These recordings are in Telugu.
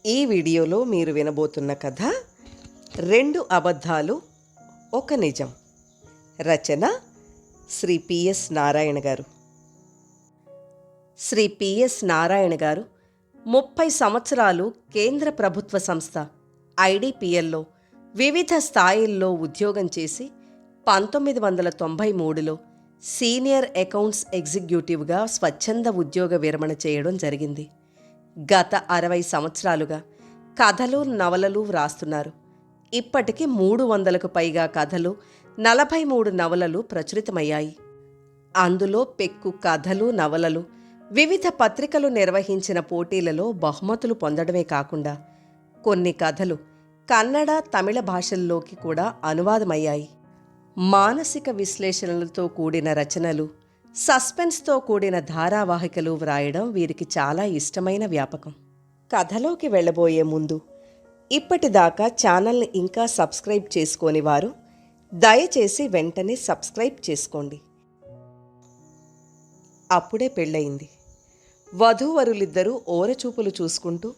ఈ వీడియోలో మీరు వినబోతున్న కథ 2 అబద్ధాలు ఒక నిజం. రచన శ్రీ పిఎస్ నారాయణ గారు. శ్రీ పిఎస్ నారాయణ గారు 30 సంవత్సరాలు కేంద్ర ప్రభుత్వ సంస్థ ఐడిపిఎల్లో వివిధ స్థాయిల్లో ఉద్యోగం చేసి 1993లో సీనియర్ అకౌంట్స్ ఎగ్జిక్యూటివ్గా స్వచ్ఛంద ఉద్యోగ విరమణ చేయడం జరిగింది. గత 60 సంవత్సరాలుగా కథలు నవలలు వ్రాస్తున్నారు. ఇప్పటికి 300కు పైగా కథలు, 43 నవలలు ప్రచురితమయ్యాయి. అందులో పెక్కు కథలు, నవలలు వివిధ పత్రికలు నిర్వహించిన పోటీలలో బహుమతులు పొందడమే కాకుండా కొన్ని కథలు కన్నడ, తమిళ భాషల్లోకి కూడా అనువాదమయ్యాయి. మానసిక విశ్లేషణలతో కూడిన రచనలు, సస్పెన్స్తో కూడిన ధారావాహికలు వ్రాయడం వీరికి చాలా ఇష్టమైన వ్యాపకం. కథలోకి వెళ్ళబోయే ముందు ఇప్పటిదాకా ఛానల్ని ఇంకా సబ్స్క్రైబ్ చేసుకోని వారు దయచేసి వెంటనే సబ్స్క్రైబ్ చేసుకోండి. అప్పుడే పెళ్ళయింది. వధూవరులిద్దరూ ఓరచూపులు చూసుకుంటూ,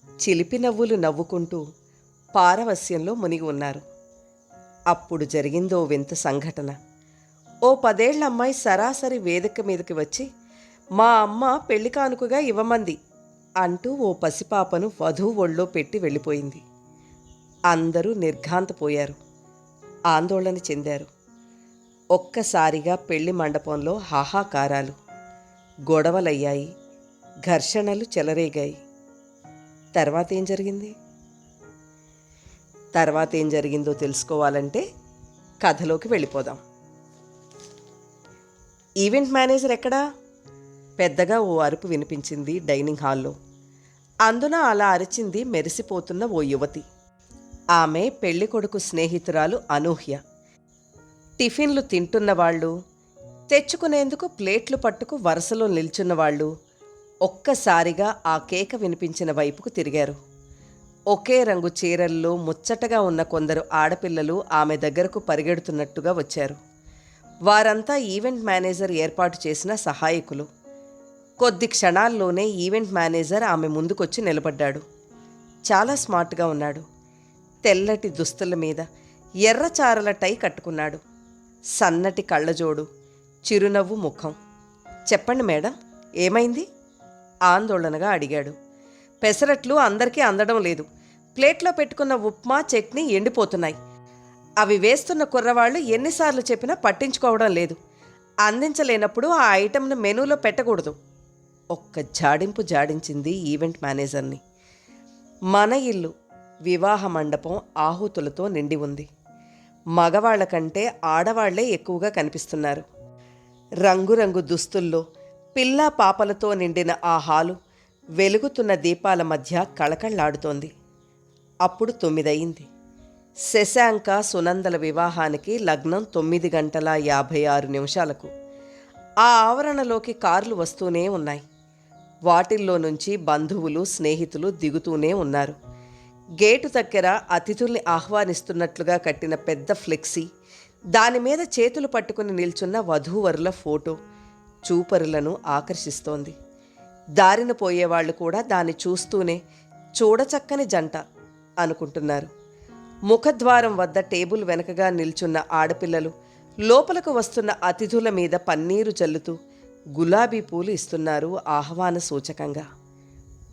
చిలిపి నవ్వులు నవ్వుకుంటూ పారవస్యంలో మునిగి ఉన్నారు. అప్పుడు జరిగిందో వింత సంఘటన. ఓ 10 ఏళ్ల అమ్మాయి సరాసరి వేదిక మీదకి వచ్చి, మా అమ్మ పెళ్లి కానుకగా ఇవ్వమంది అంటూ ఓ పసిపాపను వధువు ఒళ్ళో పెట్టి వెళ్ళిపోయింది. అందరూ నిర్ఘాంతపోయారు, ఆందోళన చెందారు. ఒక్కసారిగా పెళ్లి మండపంలో హాహాకారాలు, గొడవలయ్యాయి, ఘర్షణలు చెలరేగాయి. తర్వాతేం జరిగిందో తెలుసుకోవాలంటే కథలోకి వెళ్ళిపోదాం. ఈవెంట్ మేనేజర్ ఎక్కడా? పెద్దగా ఓ అరుపు వినిపించింది డైనింగ్ హాల్లో. అందున అలా అరిచింది మెరిసిపోతున్న ఓ యువతి. ఆమె పెళ్లి కొడుకు స్నేహితురాలు అనూహ్య. టిఫిన్లు తింటున్నవాళ్ళు, తెచ్చుకునేందుకు ప్లేట్లు పట్టుకు వరుసలో నిల్చున్నవాళ్ళు ఒక్కసారిగా ఆ కేక వినిపించిన వైపుకు తిరిగారు. ఒకే రంగు చీరల్లో ముచ్చటగా ఉన్న కొందరు ఆడపిల్లలు ఆమె దగ్గరకు పరిగెడుతున్నట్టుగా వచ్చారు. వారంతా ఈవెంట్ మేనేజర్ ఏర్పాటు చేసిన సహాయకులు. కొద్ది క్షణాల్లోనే ఈవెంట్ మేనేజర్ ఆమె ముందుకొచ్చి నిలబడ్డాడు. చాలా స్మార్ట్గా ఉన్నాడు. తెల్లటి దుస్తుల మీద ఎర్రచారల టై కట్టుకున్నాడు. సన్నటి కళ్ళజోడు, చిరునవ్వు ముఖం. చెప్పండి మేడం, ఏమైంది? ఆందోళనగా అడిగాడు. పెసరట్లు అందరికీ అందడం లేదు. ప్లేట్లో పెట్టుకున్న ఉప్మా, చట్నీ ఎండిపోతున్నాయి. అవి వేస్తున్న కుర్రవాళ్ళు ఎన్నిసార్లు చెప్పినా పట్టించుకోవడం లేదు. అందించలేనప్పుడు ఆ ఐటెంను మెనూలో పెట్టకూడదు. ఒక్క జాడింపు జాడించింది ఈవెంట్ మేనేజర్ని. మన ఇల్లు వివాహ మండపం ఆహుతులతో నిండి ఉంది. మగవాళ్ల కంటే ఆడవాళ్లే ఎక్కువగా కనిపిస్తున్నారు. రంగురంగు దుస్తుల్లో పిల్లా పాపలతో నిండిన ఆ హాలు వెలుగుతున్న దీపాల మధ్య కళకళ్లాడుతోంది. అప్పుడు 9 అయింది. శశాంక, సునందల వివాహానికి లగ్నం 9:56 ఆ ఆవరణలోకి కార్లు వస్తూనే ఉన్నాయి. వాటిల్లో నుంచి బంధువులు, స్నేహితులు దిగుతూనే ఉన్నారు. గేటు దగ్గర అతిథుల్ని ఆహ్వానిస్తున్నట్లుగా కట్టిన పెద్ద ఫ్లెక్సీ, దానిమీద చేతులు పట్టుకుని నిల్చున్న వధూవరుల ఫోటో చూపరులను ఆకర్షిస్తోంది. దారిన పోయేవాళ్లు కూడా దాన్ని చూస్తూనే చూడచక్కని జంట అనుకుంటున్నారు. ముఖద్వారం వద్ద టేబుల్ వెనకగా నిల్చున్న ఆడపిల్లలు లోపలకు వస్తున్న అతిథుల మీద పన్నీరు చల్లుతూ గులాబీ పూలు ఇస్తున్నారు ఆహ్వాన సూచకంగా.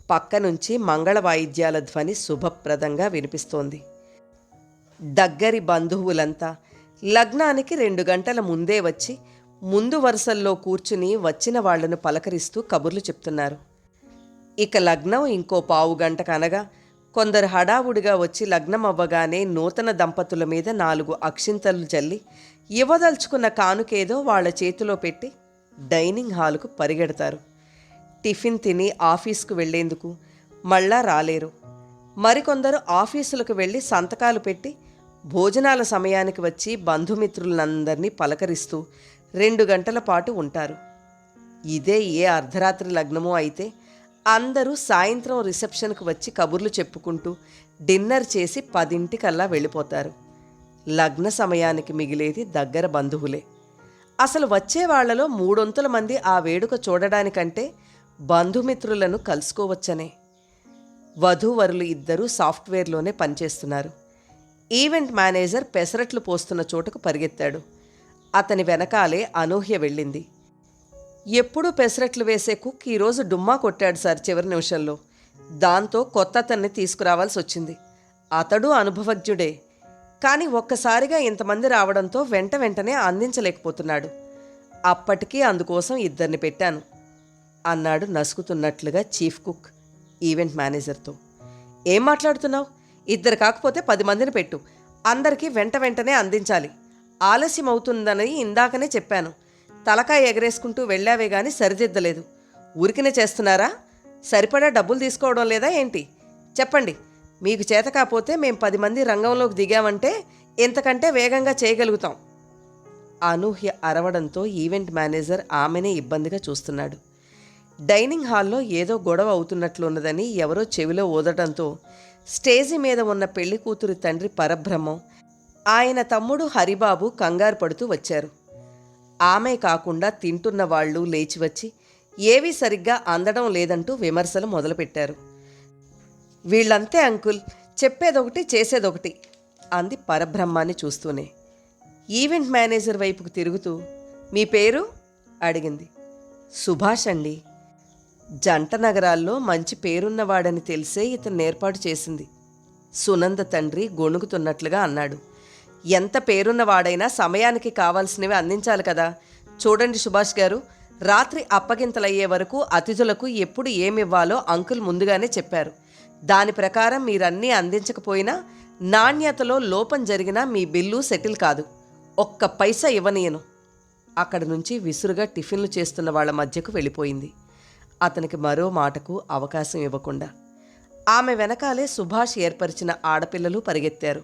పక్క నుంచి మంగళ వాయిద్యాల ధ్వని శుభప్రదంగా వినిపిస్తోంది. దగ్గరి బంధువులంతా లగ్నానికి 2 గంటల ముందే వచ్చి ముందు వరుసల్లో కూర్చుని వచ్చిన వాళ్లను పలకరిస్తూ కబుర్లు చెప్తున్నారు. ఇక లగ్నం ఇంకో 15 గంటకనగా కొందరు హడావుడిగా వచ్చి లగ్నం అవ్వగానే నూతన దంపతుల మీద 4 అక్షింతలు జల్లి ఇవ్వదలుచుకున్న కానుకేదో వాళ్ల చేతిలో పెట్టి డైనింగ్ హాలుకు పరిగెడతారు. టిఫిన్ తిని ఆఫీసుకు వెళ్లేందుకు మళ్ళా రాలేరు. మరికొందరు ఆఫీసులకు వెళ్ళి సంతకాలు పెట్టి భోజనాల సమయానికి వచ్చి బంధుమిత్రులందరినీ పలకరిస్తూ 2 గంటల పాటు ఉంటారు. ఇదే ఏ అర్ధరాత్రి లగ్నమో అయితే అందరూ సాయంత్రం రిసెప్షన్కు వచ్చి కబుర్లు చెప్పుకుంటూ డిన్నర్ చేసి 10 వెళ్ళిపోతారు. లగ్న సమయానికి మిగిలేది దగ్గర బంధువులే. అసలు వచ్చే వాళ్లలో 3/4 మంది ఆ వేడుక చూడడానికంటే బంధుమిత్రులను కలుసుకోవచ్చనే. వధూవరులు ఇద్దరూ సాఫ్ట్వేర్లోనే పనిచేస్తున్నారు. ఈవెంట్ మేనేజర్ పెసరట్లు పోస్తున్న చోటుకు పరిగెత్తాడు. అతని వెనకాలే అనూహ్య వెళ్ళింది. ఎప్పుడూ పెసరట్లు వేసే కుక్ ఈరోజు డుమ్మా కొట్టాడు సార్ చివరి నిమిషంలో. దాంతో కొత్త అతన్ని తీసుకురావాల్సి వచ్చింది. అతడు అనుభవజ్ఞుడే, కానీ ఒక్కసారిగా ఇంతమంది రావడంతో వెంటనే అందించలేకపోతున్నాడు. అప్పటికీ అందుకోసం ఇద్దరిని పెట్టాను అన్నాడు నసుకుతున్నట్లుగా చీఫ్ కుక్ ఈవెంట్ మేనేజర్తో. ఏం మాట్లాడుతున్నావు? ఇద్దరు కాకపోతే 10 మందిని పెట్టు. అందరికీ వెంటనే అందించాలి. ఆలస్యం అవుతుందని ఇందాకనే చెప్పాను. తలకాయ ఎగరేసుకుంటూ వెళ్ళావే గాని సరిదిద్దలేదు. ఊరికినే చేస్తున్నారా? సరిపడా డబ్బులు తీసుకోవడం లేదా ఏంటి? చెప్పండి. మీకు చేత కాకపోతే మేం 10 మంది రంగంలోకి దిగామంటే ఇంతకంటే వేగంగా చేయగలుగుతాం. అనూహ్య అరవడంతో ఈవెంట్ మేనేజర్ ఆమెనే ఇబ్బందిగా చూస్తున్నాడు. డైనింగ్ హాల్లో ఏదో గొడవ అవుతున్నట్లున్నదని ఎవరో చెవిలో ఊదటంతో స్టేజి మీద ఉన్న పెళ్లి కూతురి తండ్రి పరబ్రహ్మం, ఆయన తమ్ముడు హరిబాబు కంగారు పడుతూ వచ్చారు. ఆమె కాకుండా తింటున్న వాళ్ళు లేచివచ్చి ఏవీ సరిగ్గా అందడం లేదంటూ విమర్శలు మొదలుపెట్టారు. వీళ్ళంతే అంకుల్, చెప్పేదొకటి చేసేదొకటి అంది పరబ్రహ్మాన్ని చూస్తూనే. ఈవెంట్ మేనేజర్ వైపుకు తిరుగుతూ, మీ పేరు అడిగింది. సుభాష్ అండి. జంట నగరాల్లో మంచి పేరున్నవాడని తెలిసే ఇతను ఏర్పాటు చేసింది. సునంద తండ్రి గొణుగుతున్నట్లుగా అన్నాడు. ఎంత పేరున్నవాడైనా సమయానికి కావాల్సినవి అందించాలి కదా. చూడండి సుభాష్ గారు, రాత్రి అప్పగింతలయ్యే వరకు అతిథులకు ఎప్పుడు ఏమివ్వాలో అంకుల్ ముందుగానే చెప్పారు. దాని ప్రకారం మీరన్నీ అందించకపోయినా నాణ్యతలో లోపం జరిగినా మీ బిల్లు సెటిల్ కాదు. ఒక్క పైసా ఇవ్వనీయను. అక్కడి నుంచి విసురుగా టిఫిన్లు చేస్తున్న వాళ్ళ మధ్యకు వెళ్ళిపోయింది. అతనికి మరో మాటకు అవకాశం ఇవ్వకుండా. ఆమె వెనకాలే సుభాష్ ఏర్పరిచిన ఆడపిల్లలు పరిగెత్తారు.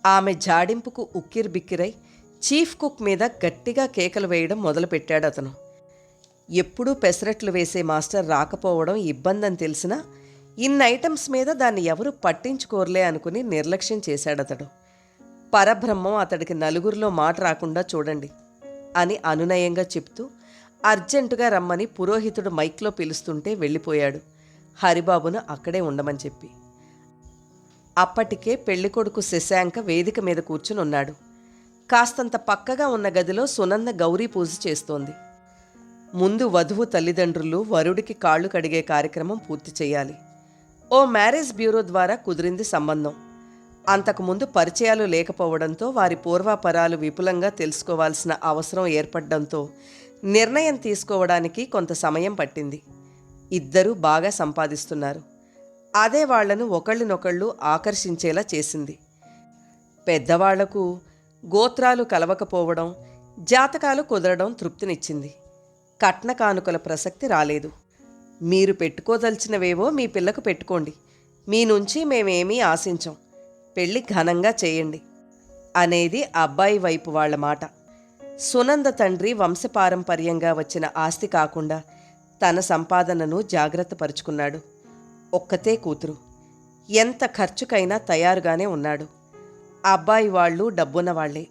ఆమె జాడింపుకు ఉక్కిరిబిక్కిరై చీఫ్ కుక్ మీద గట్టిగా కేకలు వేయడం మొదలుపెట్టాడు అతను. ఎప్పుడూ పెసరట్లు వేసే మాస్టర్ రాకపోవడం ఇబ్బందని తెలిసినా ఇన్ని ఐటమ్స్ మీద దాన్ని ఎవరూ పట్టించుకోర్లే అనుకుని నిర్లక్ష్యం చేశాడతడు. పరబ్రహ్మం అతడికి నలుగురిలో మాట రాకుండా చూడండి అని అనునయంగా చెప్తూ అర్జెంటుగా రమ్మని పురోహితుడు మైక్లో పిలుస్తుంటే వెళ్ళిపోయాడు, హరిబాబును అక్కడే ఉండమని చెప్పి. అప్పటికే పెళ్ళికొడుకు శశాంక వేదిక మీద కూర్చుని ఉన్నాడు. కాస్తంత పక్కగా ఉన్న గదిలో సునంద గౌరీ పూజ చేస్తోంది. ముందు వధువు తల్లిదండ్రులు వరుడికి కాళ్ళు కడిగే కార్యక్రమం పూర్తి చేయాలి. ఓ మ్యారేజ్ బ్యూరో ద్వారా కుదిరింది సంబంధం. అంతకుముందు పరిచయాలు లేకపోవడంతో వారి పూర్వాపరాలు విపులంగా తెలుసుకోవాల్సిన అవసరం ఏర్పడడంతో నిర్ణయం తీసుకోవడానికి కొంత సమయం పట్టింది. ఇద్దరూ బాగా సంపాదిస్తున్నారు. అదే వాళ్లను ఒకళ్ళనొకళ్ళు ఆకర్షించేలా చేసింది. పెద్దవాళ్లకు గోత్రాలు కలవకపోవడం, జాతకాలు కుదరడం తృప్తినిచ్చింది. కట్న కానుకల ప్రసక్తి రాలేదు. మీరు పెట్టుకోదలిచినవేవో మీ పిల్లకు పెట్టుకోండి, మీ నుంచి మేమేమీ ఆశించం, పెళ్ళి ఘనంగా చేయండి అనేది అబ్బాయి వైపు వాళ్ల మాట. సునంద తండ్రి వంశపారంపర్యంగా వచ్చిన ఆస్తి కాకుండా తన సంపాదనను జాగ్రత్తపరుచుకున్నాడు. ఒక్కతే కూతురు, ఎంత ఖర్చుకైనా తయారుగానే ఉన్నాడు. అబ్బాయి వాళ్ళు డబ్బున్నవాళ్లే.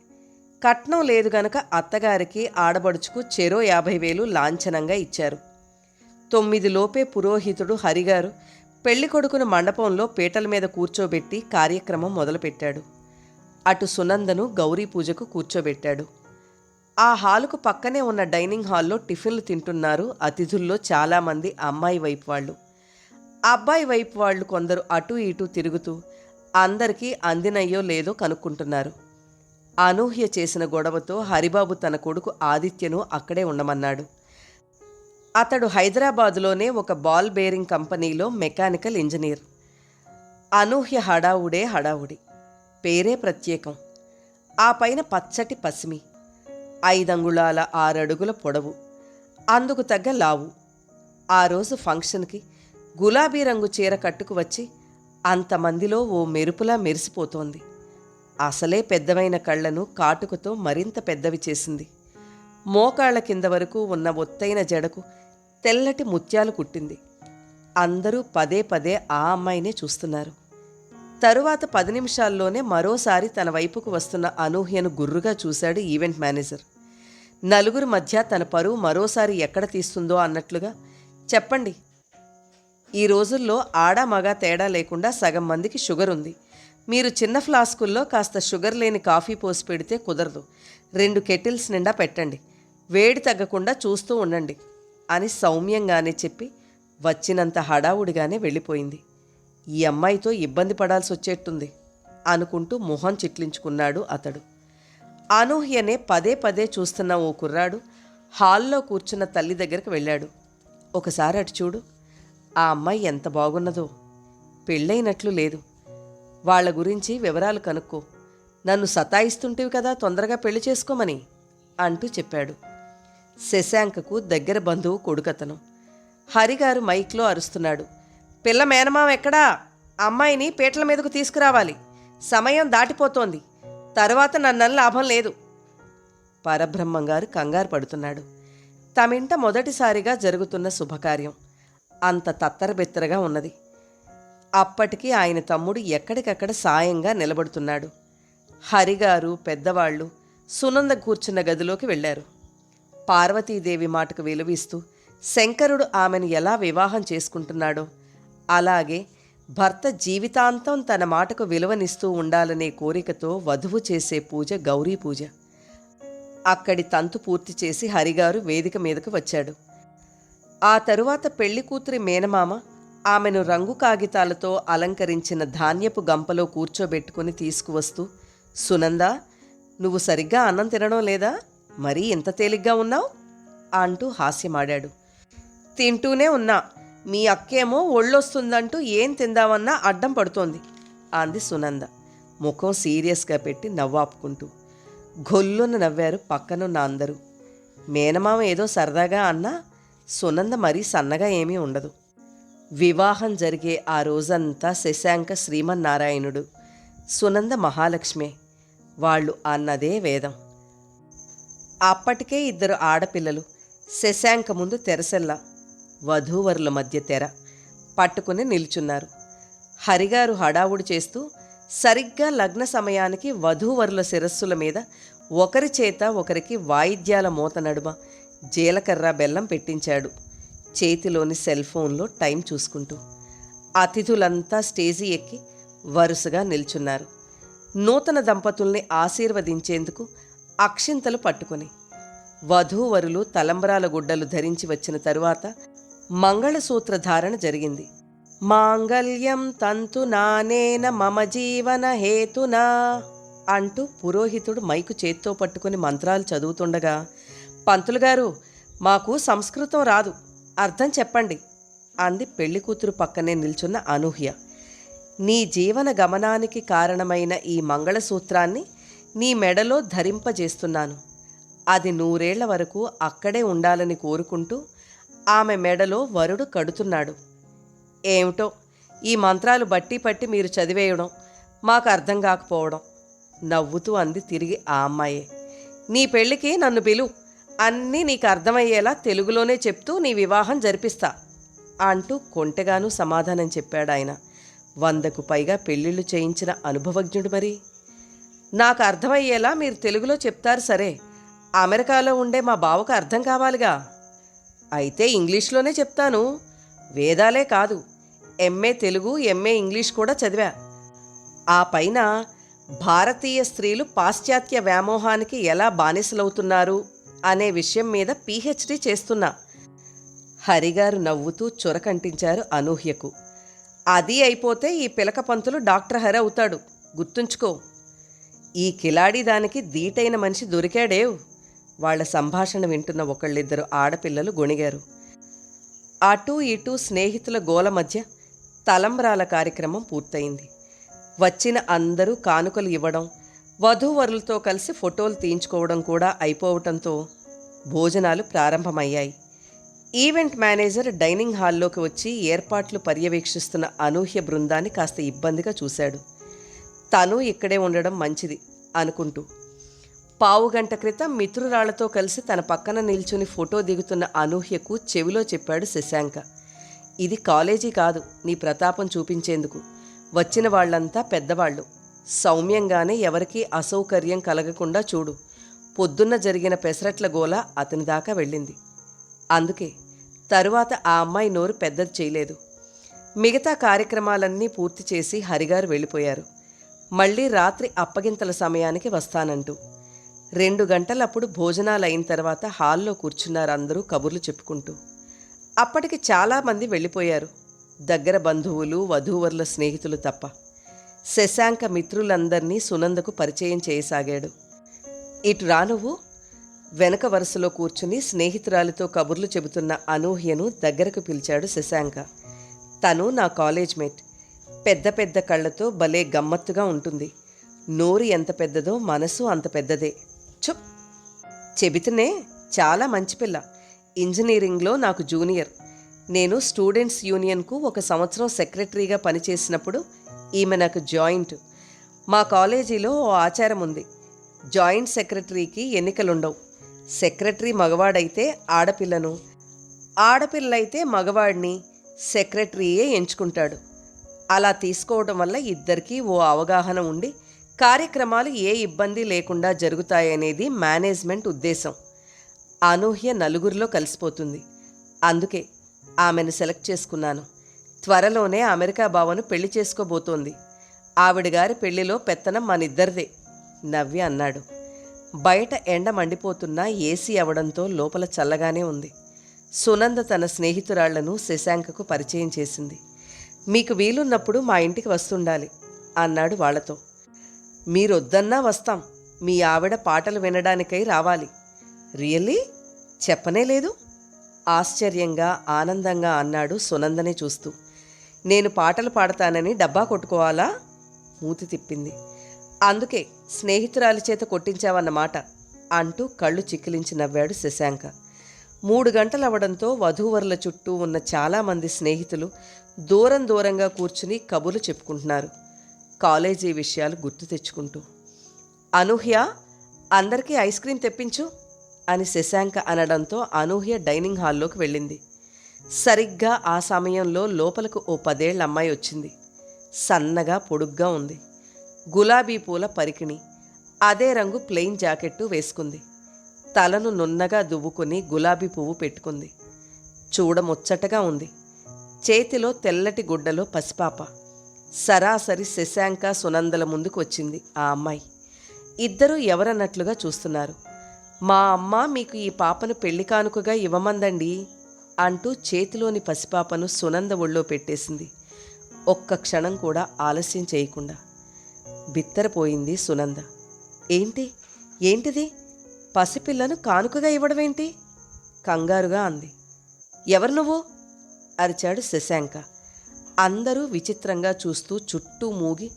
కట్నం లేదు గనక అత్తగారికి ఆడబడుచుకు చెరో 50,000 లాంఛనంగా ఇచ్చారు. 9 లోపే పురోహితుడు హరిగారు పెళ్లికొడుకును మండపంలో పీటల మీద కూర్చోబెట్టి కార్యక్రమం మొదలుపెట్టాడు. అటు సునందను గౌరీ పూజకు కూర్చోబెట్టాడు. ఆ హాలుకు పక్కనే ఉన్న డైనింగ్ హాల్లో టిఫిన్లు తింటున్నారు అతిథుల్లో చాలామంది అమ్మాయి వైపు వాళ్ళు. అబ్బాయి వైపు వాళ్ళు కొందరు అటూ ఇటూ తిరుగుతూ అందరికీ అందినయ్యో లేదో కనుక్కుంటున్నారు. అనూహ్య చేసిన గొడవతో హరిబాబు తన కొడుకు ఆదిత్యను అక్కడే ఉండమన్నాడు. అతడు హైదరాబాదులోనే ఒక బాల్ బేరింగ్ కంపెనీలో మెకానికల్ ఇంజనీర్. అనూహ్య హడావుడే హడావుడి, పేరే ప్రత్యేకం. ఆ పైన పచ్చటి పసిమి, 5 అంగుళాల 6 అడుగుల పొడవు, అందుకు తగ్గ లావు. ఆ రోజు ఫంక్షన్కి గులాబీ రంగు చీర కట్టుకు వచ్చి అంతమందిలో ఓ మెరుపులా మెరిసిపోతోంది. అసలే పెద్దవైన కళ్లను కాటుకతో మరింత పెద్దవి చేసింది. మోకాళ్ల కింద వరకు ఉన్న ఒత్తైన జడకు తెల్లటి ముత్యాలు కుట్టింది. అందరూ పదే ఆ అమ్మాయినే చూస్తున్నారు. తరువాత 10 నిమిషాల్లోనే మరోసారి తన వైపుకు వస్తున్న అనూహ్యను గుర్రుగా చూశాడు ఈవెంట్ మేనేజర్. నలుగురు మధ్య తన పరువు మరోసారి ఎక్కడ తీస్తుందో అన్నట్లుగా, చెప్పండి ఈ రోజుల్లో ఆడ మగ తేడా లేకుండా సగం మందికి షుగర్ ఉంది. మీరు చిన్న ఫ్లాస్కుల్లో కాస్త షుగర్ లేని కాఫీ పోసి పెడితే కుదరదు. 2 కెటిల్స్ నిండా పెట్టండి. వేడి తగ్గకుండా చూస్తూ ఉండండి అని సౌమ్యంగానే చెప్పి వచ్చినంత హడావుడిగానే వెళ్ళిపోయింది. ఈ అమ్మాయితో ఇబ్బంది పడాల్సి వచ్చేట్టుంది అనుకుంటూ మొహం చిట్లించుకున్నాడు అతడు. అనూహ్యనే పదే పదే చూస్తున్న ఓ కుర్రాడు హాల్లో కూర్చున్న తల్లి దగ్గరికి వెళ్ళాడు. ఒకసారి అటు చూడు, ఆ అమ్మాయి ఎంత బాగున్నదో. పెళ్ళైనట్లు లేదు. వాళ్ళ గురించి వివరాలు కనుక్కో. నన్ను సతాయిస్తుంటివి కదా తొందరగా పెళ్లి చేసుకోమని అంటూ చెప్పాడు. శశాంకకు దగ్గర బంధువు కొడుకతను. హరిగారు మైక్లో అరుస్తున్నాడు. పిల్ల మేనమామ ఎక్కడా? అమ్మాయిని పీటల మీదకు తీసుకురావాలి. సమయం దాటిపోతోంది. తరువాత నన్ను లాభం లేదు. పరబ్రహ్మంగారు కంగారు పడుతున్నాడు. తమింట మొదటిసారిగా జరుగుతున్న శుభకార్యం అంత తత్తరబెత్తరగా ఉన్నది. అప్పటికి ఆయన తమ్ముడు ఎక్కడికక్కడ సాయంగా నిలబడుతున్నాడు. హరిగారు పెద్దవాళ్ళు సునంద కూర్చున్న గదిలోకి వెళ్ళారు. పార్వతీదేవి మాటకు విలువిస్తూ శంకరుడు ఆమెను ఎలా వివాహం చేసుకుంటున్నాడో అలాగే భర్త జీవితాంతం తన మాటకు విలువనిస్తూ ఉండాలనే కోరికతో వధువు చేసే పూజ గౌరీ పూజ. అక్కడి తంతు పూర్తి చేసి హరిగారు వేదిక మీదకు వచ్చాడు. ఆ తరువాత పెళ్లి కూతురి మేనమామ ఆమెను రంగు కాగితాలతో అలంకరించిన ధాన్యపు గంపలో కూర్చోబెట్టుకుని తీసుకువస్తూ, సునందా, నువ్వు సరిగ్గా అన్నం తినడం లేదా? మరీ ఇంత తేలిగ్గా ఉన్నావు అంటూ హాస్యమాడాడు. తింటూనే ఉన్నా. మీ అక్కేమో ఒళ్ళొస్తుందంటూ ఏం తిందామన్నా అడ్డం పడుతోంది అంది సునంద ముఖం సీరియస్గా పెట్టి నవ్వాపుకుంటూ. గొల్లున నవ్వారు పక్కనున్న అందరూ. మేనమామ ఏదో సరదాగా అన్నా సునంద మరీ సన్నగా ఏమీ ఉండదు. వివాహం జరిగే ఆ రోజంతా శశాంక శ్రీమన్నారాయణుడు, సునంద మహాలక్ష్మే. వాళ్ళు అన్నదే వేదం. అప్పటికే 2 ఆడపిల్లలు. శశాంక ముందు తెరసెల్లా, వధూవరుల మధ్య తెర పట్టుకుని నిల్చున్నారు. హరిగారు హడావుడి చేస్తూ సరిగ్గా లగ్న సమయానికి వధూవరుల శిరస్సుల మీద ఒకరి చేత ఒకరికి వాయిద్యాల మోత నడుమ జీలకర్ర బెల్లం పెట్టించాడు, చేతిలోని సెల్ ఫోన్లో టైం చూసుకుంటూ. అతిథులంతా స్టేజి ఎక్కి వరుసగా నిల్చున్నారు. నూతన దంపతుల్ని ఆశీర్వదించేందుకు అక్షింతలు పట్టుకుని. వధూవరులు తలంబ్రాల గుడ్డలు ధరించి వచ్చిన తరువాత మంగళసూత్ర ధారణ జరిగింది. మాంగళ్యం తంతు నానేన మమ జీవన హేతునా అంటూ పురోహితుడు మైకు చేత్తో పట్టుకుని మంత్రాలు చదువుతుండగా, పంతులుగారు, మాకు సంస్కృతం రాదు, అర్థం చెప్పండి అంది పెళ్లి కూతురు పక్కనే నిల్చున్న అనూహ్య. నీ జీవన గమనానికి కారణమైన ఈ మంగళసూత్రాన్ని నీ మెడలో ధరింపజేస్తున్నాను. అది 100 ఏళ్ల వరకు అక్కడే ఉండాలని కోరుకుంటూ ఆమె మెడలో వరుడు కడుతున్నాడు. ఏమిటో ఈ మంత్రాలు బట్టి పట్టి మీరు చదివేయడం మాకు అర్థం కాకపోవడం నవ్వుతూ అంది తిరిగి ఆ అమ్మాయే. నీ పెళ్ళికి నన్ను పిలు, అన్నీ నీకు అర్థమయ్యేలా తెలుగులోనే చెప్తూ నీ వివాహం జరిపిస్తా అంటూ కొంటెగాను సమాధానం చెప్పాడాయన. 100కు పైగా పెళ్ళిళ్ళు చేయించిన అనుభవజ్ఞుడు. మరి నాకు అర్థమయ్యేలా మీరు తెలుగులో చెప్తారు సరే, అమెరికాలో ఉండే మా బావకు అర్థం కావాలిగా. అయితే ఇంగ్లీష్లోనే చెప్తాను. వేదాలే కాదు, ఎంఏ తెలుగు, ఎంఏ ఇంగ్లీష్ కూడా చదివా. ఆ పైన భారతీయ స్త్రీలు పాశ్చాత్య వ్యామోహానికి ఎలా బానిసలవుతున్నారు అనే విషయం మీద పీహెచ్డీ చేస్తున్నా. హరిగారు నవ్వుతూ చురకంటించారు అనూహ్యకు. అది అయిపోతే ఈ పిలక పంతులు డాక్టర్ హరి అవుతాడు, గుర్తుంచుకో. ఈ కిలాడి దానికి దీటైన మనిషి దొరికాడేవ్. వాళ్ల సంభాషణ వింటున్న 1-2 ఆడపిల్లలు గొణిగారు. అటూ ఇటూ స్నేహితుల గోల మధ్య తలంబ్రాల కార్యక్రమం పూర్తయింది. వచ్చిన అందరూ కానుకలు ఇవ్వడం, వధూవరులతో కలిసి ఫోటోలు తీయించుకోవడం కూడా అయిపోవటంతో భోజనాలు ప్రారంభమయ్యాయి. ఈవెంట్ మేనేజర్ డైనింగ్ హాల్లోకి వచ్చి ఏర్పాట్లు పర్యవేక్షిస్తున్న అనూహ్య బృందాన్ని కాస్త ఇబ్బందిగా చూశాడు. తను ఇక్కడే ఉండడం మంచిది అనుకుంటూ. 15 గంటల క్రితం మిత్రురాళ్లతో కలిసి తన పక్కన నిల్చుని ఫోటో దిగుతున్న అనూహ్యకు చెవిలో చెప్పాడు శశాంక. ఇది కాలేజీ కాదు నీ ప్రతాపం చూపించేందుకు. వచ్చిన వాళ్లంతా పెద్దవాళ్ళు. సౌమ్యంగానే ఎవరికీ అసౌకర్యం కలగకుండా చూడు. పొద్దున్న జరిగిన పెసరట్ల గోల అతని దాకా వెళ్ళింది. అందుకే తరువాత ఆ అమ్మాయి నోరు పెద్దది చేయలేదు. మిగతా కార్యక్రమాలన్నీ పూర్తి చేసి హరిగారు వెళ్ళిపోయారు. మళ్ళీ రాత్రి అప్పగింతల సమయానికి వస్తానంటూ 2 గంటలప్పుడు భోజనాలైన తర్వాత హాల్లో కూర్చున్నారు అందరూ కబుర్లు చెప్పుకుంటూ. అప్పటికి చాలామంది వెళ్ళిపోయారు, దగ్గర బంధువులు, వధూవరుల స్నేహితులు తప్ప. శశాంక మిత్రులందర్నీ సునందకు పరిచయం చేయసాగాడు. ఇటు రా నువ్వు. వెనక వరుసలో కూర్చుని స్నేహితురాలితో కబుర్లు చెబుతున్న అనూహ్యను దగ్గరకు పిలిచాడు శశాంక. తను నా కాలేజ్ మేట్. పెద్ద పెద్ద కళ్ళతో భలే గమ్మత్తుగా ఉంటుంది. నోరు ఎంత పెద్దదో మనసు అంత పెద్దదే. చుప్. చెబితేనే చాలా మంచి పిల్ల. ఇంజనీరింగ్లో నాకు జూనియర్. నేను స్టూడెంట్స్ యూనియన్కు 1 సంవత్సరం సెక్రటరీగా పనిచేసినప్పుడు ఈమె నాకు జాయింట్. మా కాలేజీలో ఓ ఆచారం ఉంది. జాయింట్ సెక్రటరీకి ఎన్నికలుండవు. సెక్రటరీ మగవాడైతే ఆడపిల్లను, ఆడపిల్లైతే మగవాడిని సెక్రటరీయే ఎంచుకుంటాడు. అలా తీసుకోవడం వల్ల ఇద్దరికీ ఓ అవగాహన ఉండి కార్యక్రమాలు ఏ ఇబ్బంది లేకుండా జరుగుతాయనేది మేనేజ్మెంట్ ఉద్దేశం. అనూహ్య నలుగురిలో కలిసిపోతుంది. అందుకే ఆమెను సెలెక్ట్ చేసుకున్నాను. త్వరలోనే అమెరికా బావను పెళ్లి చేసుకోబోతోంది. ఆవిడగారి పెళ్లిలో పెత్తనం మనిద్దరిదే నవ్వి అన్నాడు. బయట ఎండ మండిపోతున్నా ఏసీ అవడంతో లోపల చల్లగానే ఉంది. సునంద తన స్నేహితురాళ్లను శశాంకకు పరిచయం చేసింది. మీకు వీలున్నప్పుడు మా ఇంటికి వస్తుండాలి అన్నాడు వాళ్లతో. మీరొద్దన్నా వస్తాం. మీ ఆవిడ పాటలు వినడానికై రావాలి. రియల్లీ? చెప్పనే లేదు? ఆశ్చర్యంగా ఆనందంగా అన్నాడు సునందనే చూస్తూ. నేను పాటలు పాడతానని డబ్బా కొట్టుకోవాలా? మూతి తిప్పింది. అందుకే స్నేహితురాలి చేత కొట్టించావన్నమాట అంటూ కళ్ళు చిక్కిలించి నవ్వాడు శశాంక. 3 గంటలవడంతో వధూవరుల చుట్టూ ఉన్న చాలామంది స్నేహితులు దూరం దూరంగా కూర్చుని కబుర్లు చెప్పుకుంటున్నారు, కాలేజీ విషయాలు గుర్తు తెచ్చుకుంటూ. అనూహ్య, అందరికీ ఐస్ క్రీం తెప్పించు అని శశాంక అనడంతో అనూహ్య డైనింగ్ హాల్లోకి వెళ్ళింది. సరిగ్గా ఆ సమయంలో లోపలకు ఓ 10 ఏళ్ల అమ్మాయి వచ్చింది. సన్నగా పొడుగ్గా ఉంది. గులాబీ పూల పరికిణి, అదే రంగు ప్లెయిన్ జాకెట్టు వేసుకుంది. తలను నున్నగా దువ్వుకుని గులాబీ పువ్వు పెట్టుకుంది. చూడముచ్చటగా ఉంది. చేతిలో తెల్లటి గుడ్డలో పసిపాప. సరాసరి శశాంక సునందల ముందుకు వచ్చింది ఆ అమ్మాయి. ఇద్దరూ ఎవరన్నట్లుగా చూస్తున్నారు. మా అమ్మ మీకు ఈ పాపను పెళ్లి కానుకగా ఇవ్వమందండి అంటూ చేతిలోని పసిపాపను సునంద ఒళ్ళో పెట్టేసింది. ఒక్క క్షణం కూడా ఆలస్యం చేయకుండా. బిత్తరపోయింది సునంద. ఏంటిది? పసిపిల్లను కానుకగా ఇవ్వడమేంటి? కంగారుగా అంది. ఎవరు నువ్వు? అరిచాడు శశాంక. అందరూ విచిత్రంగా చూస్తూ చుట్టూ మూగి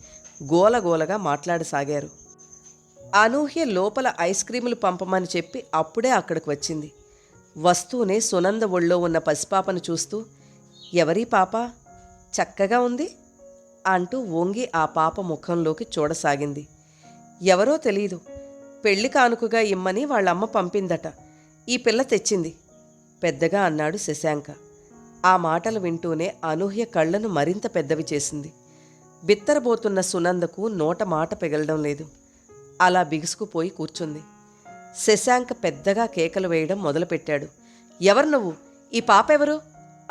గోలగోలగా మాట్లాడసాగారు. అనూహ్య లోపల ఐస్ క్రీములు పంపమని చెప్పి అప్పుడే అక్కడికి వచ్చింది. వస్తూనే సునంద ఒళ్ళో ఉన్న పసిపాపను చూస్తూ, ఎవరీ పాప? చక్కగా ఉంది అంటూ వంగి ఆ పాప ముఖంలోకి చూడసాగింది. ఎవరో తెలీదు. పెళ్లి కానుకగా ఇమ్మని వాళ్ళమ్మ పంపిందట. ఈ పిల్ల తెచ్చింది పెద్దగా అన్నాడు శశాంక. ఆ మాటలు వింటూనే అనూహ్య కళ్ళను మరింత పెద్దవి చేసింది. బిత్తరబోతున్న సునందకు నోట మాట పెగలడం లేదు. అలా బిగుసుకుపోయి కూర్చుంది. శశాంక పెద్దగా కేకలు వేయడం మొదలుపెట్టాడు. ఎవరు నువ్వు? ఈ పాప ఎవరు?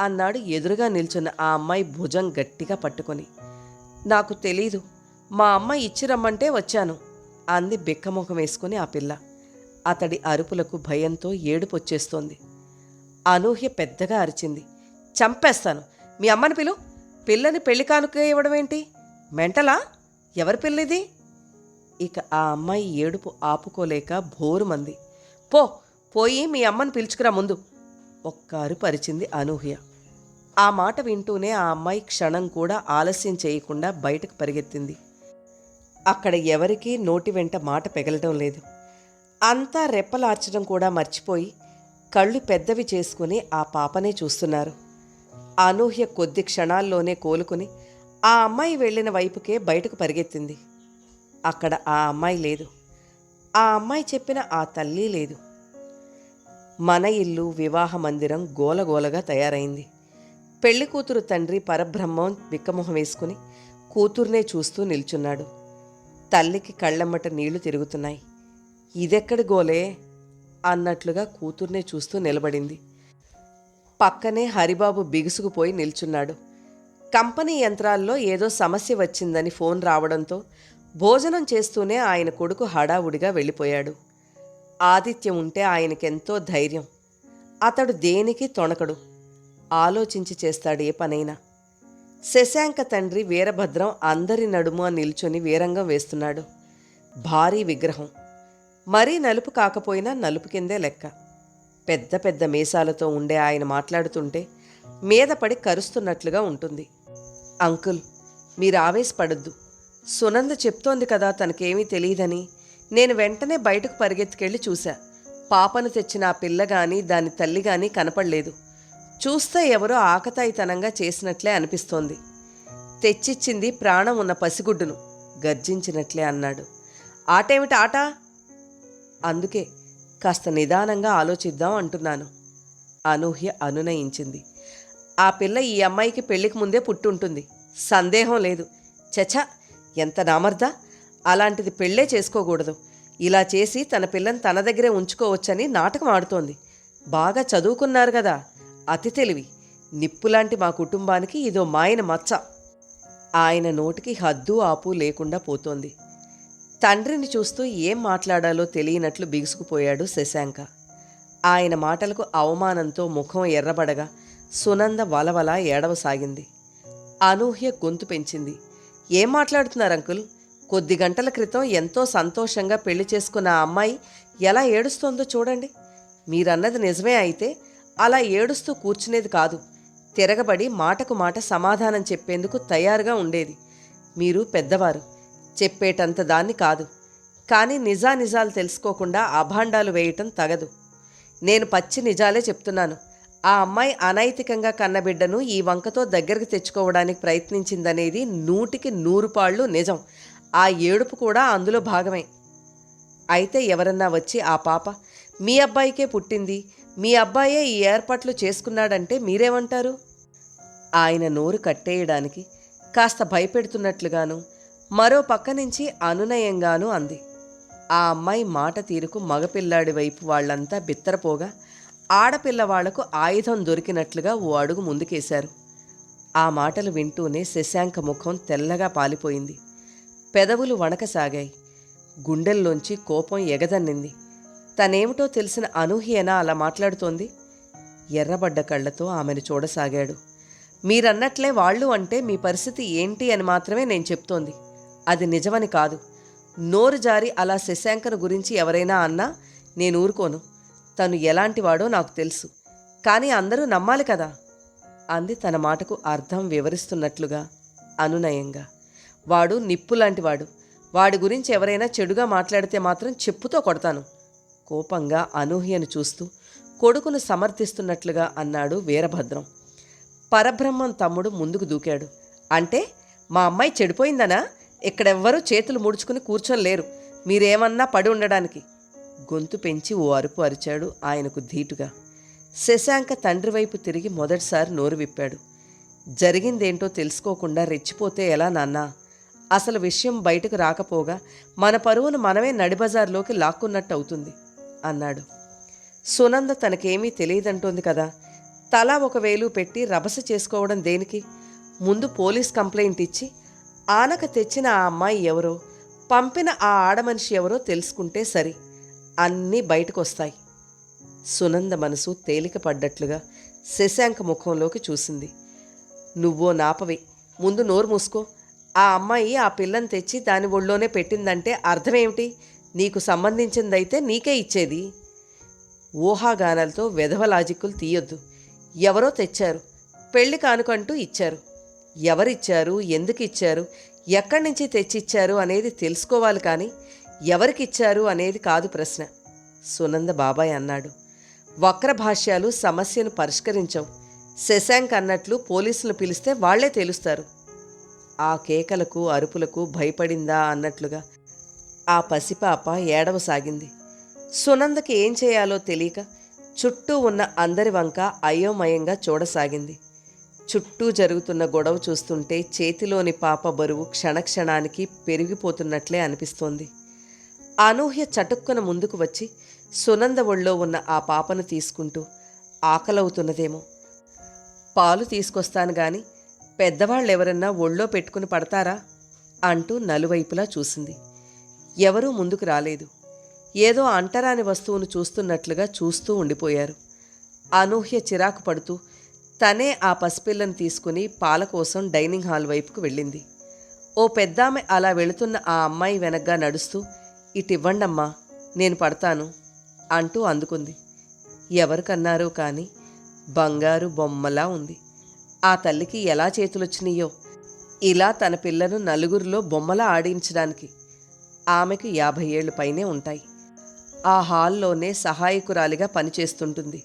అన్నాడు ఎదురుగా నిల్చున్న ఆ అమ్మాయి భుజం గట్టిగా పట్టుకొని. నాకు తెలీదు, మా అమ్మ ఇచ్చి రమ్మంటే వచ్చాను అంది బిక్కముఖం వేసుకుని ఆ పిల్ల. అతడి అరుపులకు భయంతో ఏడుపొచ్చేస్తోంది. అనూహ్య పెద్దగా అరిచింది. చంపేస్తాను, మీ అమ్మని పిలు. పిల్లని పెళ్లి కానుక ఇవ్వడమేంటి? మెంటలా? ఎవరి పిల్లిది? ఇక ఆ అమ్మాయి ఏడుపు ఆపుకోలేక భోరుమంది. పోయి మీ అమ్మని పిలుచుకురా ముందు, ఒక్క అరుపు అరిచింది అనూహ్య. ఆ మాట వింటూనే ఆ అమ్మాయి క్షణం కూడా ఆలస్యం చేయకుండా బయటకు పరిగెత్తింది. అక్కడ ఎవరికీ నోటి వెంట మాట పెగలటం లేదు. అంతా రెప్పలార్చడం కూడా మర్చిపోయి కళ్ళు పెద్దవి చేసుకుని ఆ పాపనే చూస్తున్నారు. అనూహ్య కొద్ది క్షణాల్లోనే కోలుకుని ఆ అమ్మాయి వెళ్ళిన వైపుకే బయటకు పరిగెత్తింది. అక్కడ ఆ అమ్మాయి లేదు. ఆ అమ్మాయి చెప్పిన ఆ తల్లి లేదు. మన ఇల్లు వివాహ మందిరం గోలగోలగా తయారైంది. పెళ్లి కూతురు తండ్రి పరబ్రహ్మం బిక్కమొహం వేసుకుని కూతుర్నే చూస్తూ నిల్చున్నాడు. తల్లికి కళ్ళెమ్మట నీళ్లు తిరుగుతున్నాయి. ఇదెక్కడి గోలే అన్నట్లుగా కూతుర్నే చూస్తూ నిలబడింది. పక్కనే హరిబాబు బిగుసుకుపోయి నిల్చున్నాడు. కంపెనీ యంత్రాల్లో ఏదో సమస్య వచ్చిందని ఫోన్ రావడంతో భోజనం చేస్తూనే ఆయన కొడుకు హడావుడిగా వెళ్ళిపోయాడు. ఆదిత్య ఉంటే ఆయనకెంతో ధైర్యం. అతడు దేనికి తొణకడు. ఆలోచించి చేస్తాడు ఏ పనైనా. శశాంక తండ్రి వీరభద్రం అందరి నడుమ నిల్చొని వీరంగం వేస్తున్నాడు. భారీ విగ్రహం. మరీ నలుపు కాకపోయినా నలుపు కిందే లెక్క. పెద్ద పెద్ద మీసాలతో ఉండే ఆయన మాట్లాడుతుంటే మీద పడి కరుస్తున్నట్లుగా ఉంటుంది. అంకుల్, మీరు ఆవేశపడద్దు. సునంద చెప్తోంది కదా తనకేమీ తెలియదని. నేను వెంటనే బయటకు పరిగెత్తుకెళ్ళి చూశా. పాపను తెచ్చిన ఆ పిల్ల గాని దాని తల్లి గాని కనపడలేదు. చూస్తే ఎవరో ఆకతాయితనంగా చేసినట్లే అనిపిస్తోంది. తెచ్చిచ్చింది ప్రాణం ఉన్న పసిగుడ్డును గర్జించినట్లే అన్నాడు. ఆటేమిటి ఆట? అందుకే కాస్త నిదానంగా ఆలోచిద్దాం అంటున్నాను. అనూహ్య అనునయించింది. ఆ పిల్ల ఈ అమ్మాయికి పెళ్లికి ముందే పుట్టుంటుంది, సందేహం లేదు. చచ, ఎంత నామర్దా! అలాంటిది పెళ్ళే చేసుకోకూడదు. ఇలా చేసి తన పిల్లని తన దగ్గరే ఉంచుకోవచ్చని నాటకం ఆడుతోంది. బాగా చదువుకున్నారు కదా, అతి తెలివి. నిప్పులాంటి మా కుటుంబానికి ఇదో మాయన మచ్చ. ఆయన నోటికి హద్దు ఆపు లేకుండా పోతోంది. తండ్రిని చూస్తూ ఏం మాట్లాడాలో తెలియనట్లు బిగుసుకుపోయాడు శశాంక. ఆయన మాటలకు అవమానంతో ముఖం ఎర్రబడగా సునంద వలవల ఏడవసాగింది. అనూహ్య గొంతు పెంచింది. ఏం మాట్లాడుతున్నారు అంకుల్? కొద్ది గంటల క్రితం ఎంతో సంతోషంగా పెళ్లి చేసుకున్న ఆ అమ్మాయి ఎలా ఏడుస్తోందో చూడండి. మీరన్నది నిజమే అయితే అలా ఏడుస్తూ కూర్చునేది కాదు. తిరగబడి మాటకు మాట సమాధానం చెప్పేందుకు తయారుగా ఉండేది. మీరు పెద్దవారు, చెప్పేటంత దాన్ని కాదు. కానీ నిజానిజాలు తెలుసుకోకుండా అభాండాలు వేయటం తగదు. నేను పచ్చి నిజాలే చెప్తున్నాను. ఆ అమ్మాయి అనైతికంగా కన్నబిడ్డను ఈ వంకతో దగ్గరకు తెచ్చుకోవడానికి ప్రయత్నించిందనేది 100కి 100 పాళ్ళు నిజం. ఆ ఏడుపు కూడా అందులో భాగమే. అయితే ఎవరన్నా వచ్చి ఆ పాప మీ అబ్బాయికే పుట్టింది, మీ అబ్బాయే ఈ ఏర్పాట్లు చేసుకున్నాడంటే మీరేమంటారు? ఆయన నోరు కట్టేయడానికి కాస్త భయపెడుతున్నట్లుగాను మరో పక్క నుంచి అనునయంగానూ అంది. ఆ అమ్మాయి మాట తీరుకు మగపిల్లాడి వైపు వాళ్లంతా బిత్తరపోగా ఆడపిల్లవాళ్లకు ఆయుధం దొరికినట్లుగా ఓ అడుగు ముందుకేశారు. ఆ మాటలు వింటూనే శశాంక ముఖం తెల్లగా పాలిపోయింది. పెదవులు వణకసాగాయి. గుండెల్లోంచి కోపం ఎగదన్నింది. తనేమిటో తెలిసిన అనూహ్యేనా అలా మాట్లాడుతోంది? ఎర్రబడ్డ కళ్లతో ఆమెను చూడసాగాడు. మీరన్నట్లే వాళ్ళు అంటే మీ పరిస్థితి ఏంటి అని మాత్రమే నేను చెప్తోంది. అది నిజమని కాదు. నోరు జారి అలా శశాంకను గురించి ఎవరైనా అన్నా నేను ఊరుకోను. తను ఎలాంటివాడో నాకు తెలుసు. కానీ అందరూ నమ్మాలి కదా అంది తన మాటకు అర్థం వివరిస్తున్నట్లుగా అనునయంగా. వాడు నిప్పులాంటివాడు. వాడి గురించి ఎవరైనా చెడుగా మాట్లాడితే మాత్రం చెప్పుతో కొడతాను. కోపంగా అనూహ్యను చూస్తూ కొడుకును సమర్థిస్తున్నట్లుగా అన్నాడు వీరభద్రం. పరబ్రహ్మం తమ్ముడు ముందుకు దూకాడు. అంటే మా అమ్మాయి చెడిపోయిందనా? ఇక్కడెవ్వరూ చేతులు ముడుచుకుని కూర్చోలేరు, మీరేమన్నా పడి ఉండడానికి. గొంతు పెంచి ఓ అరుపు అరిచాడు ఆయనకు ధీటుగా. శశాంక తండ్రి వైపు తిరిగి మొదటిసారి నోరు విప్పాడు. జరిగిందేంటో తెలుసుకోకుండా రెచ్చిపోతే ఎలా నాన్నా? అసలు విషయం బయటకు రాకపోగా మన పరువును మనమే నడిబజార్లోకి లాక్కున్నట్టు అవుతుంది అన్నాడు. సునంద తనకేమీ తెలియదంటోంది కదా. తలా 1,000 పెట్టి రభస చేసుకోవడం దేనికి? ముందు పోలీస్ కంప్లైంట్ ఇచ్చి ఆనక తెచ్చిన ఆ అమ్మాయి ఎవరో, పంపిన ఆ ఆడమనిషి ఎవరో తెలుసుకుంటే సరి. అన్నీ బయటకొస్తాయి. సునంద మనసు తేలిక పడ్డట్లుగా శశాంక ముఖంలోకి చూసింది. నువ్వో నాపవే, ముందు నోరు మూసుకో. ఆ అమ్మాయి ఆ పిల్లని తెచ్చి దాని ఒళ్ళోనే పెట్టిందంటే అర్థమేమిటి? నీకు సంబంధించిందైతే నీకే ఇచ్చేది. ఊహాగానాలతో వెధవ లాజిక్కులు తీయొద్దు. ఎవరో తెచ్చారు, పెళ్లి కానుకంటూ ఇచ్చారు. ఎవరిచ్చారు, ఎందుకు ఇచ్చారు, ఎక్కడి నుంచి తెచ్చిచ్చారు అనేది తెలుసుకోవాలి. కానీ ఎవరికిచ్చారు అనేది కాదు ప్రశ్న. సునంద బాబాయ్ అన్నాడు. వక్ర భాష్యాలు సమస్యను పరిష్కరించవు. శశాంక్ అన్నట్లు పోలీసులు పిలిస్తే వాళ్లే తెలుస్తారు. ఆ కేకలకు అరుపులకు భయపడిందా అన్నట్లుగా ఆ పసిపాప ఏడవసాగింది. సునందకి ఏం చేయాలో తెలియక చుట్టూ ఉన్న అందరి వంక అయోమయంగా చూడసాగింది. చుట్టూ జరుగుతున్న గొడవ చూస్తుంటే చేతిలోని పాప బరువు క్షణక్షణానికి పెరిగిపోతున్నట్లే అనిపిస్తోంది. అనూహ్య చటుక్కున ముందుకు వచ్చి సునంద ఒళ్ళో ఉన్న ఆ పాపను తీసుకుంటూ, ఆకలవుతున్నదేమో, పాలు తీసుకొస్తాను గాని పెద్దవాళ్ళెవరన్నా ఒళ్ళో పెట్టుకుని పడతారా అంటూ నలువైపులా చూసింది. ఎవరూ ముందుకు రాలేదు. ఏదో అంటరాని వస్తువును చూస్తున్నట్లుగా చూస్తూ ఉండిపోయారు. అనూహ్య చిరాకు పడుతూ తనే ఆ పసిపిల్లను తీసుకుని పాల కోసం డైనింగ్ హాల్ వైపుకు వెళ్ళింది. ఓ పెద్దామె అలా వెళుతున్న ఆ అమ్మాయి వెనగ్గా నడుస్తూ, ఇటివ్వండమ్మా, నేను పడతాను అంటూ అందుకుంది. ఎవరికన్నారో కానీ బంగారు బొమ్మలా ఉంది. ఆ తల్లికి ఎలా చేతులొచ్చినాయో ఇలా తన పిల్లను నలుగురిలో బొమ్మలా ఆడించడానికి. ఆమెకు 50 ఏళ్ళు పైనే ఉంటాయి. ఆ హాల్లోనే సహాయకురాలిగా పనిచేస్తుంటుంది.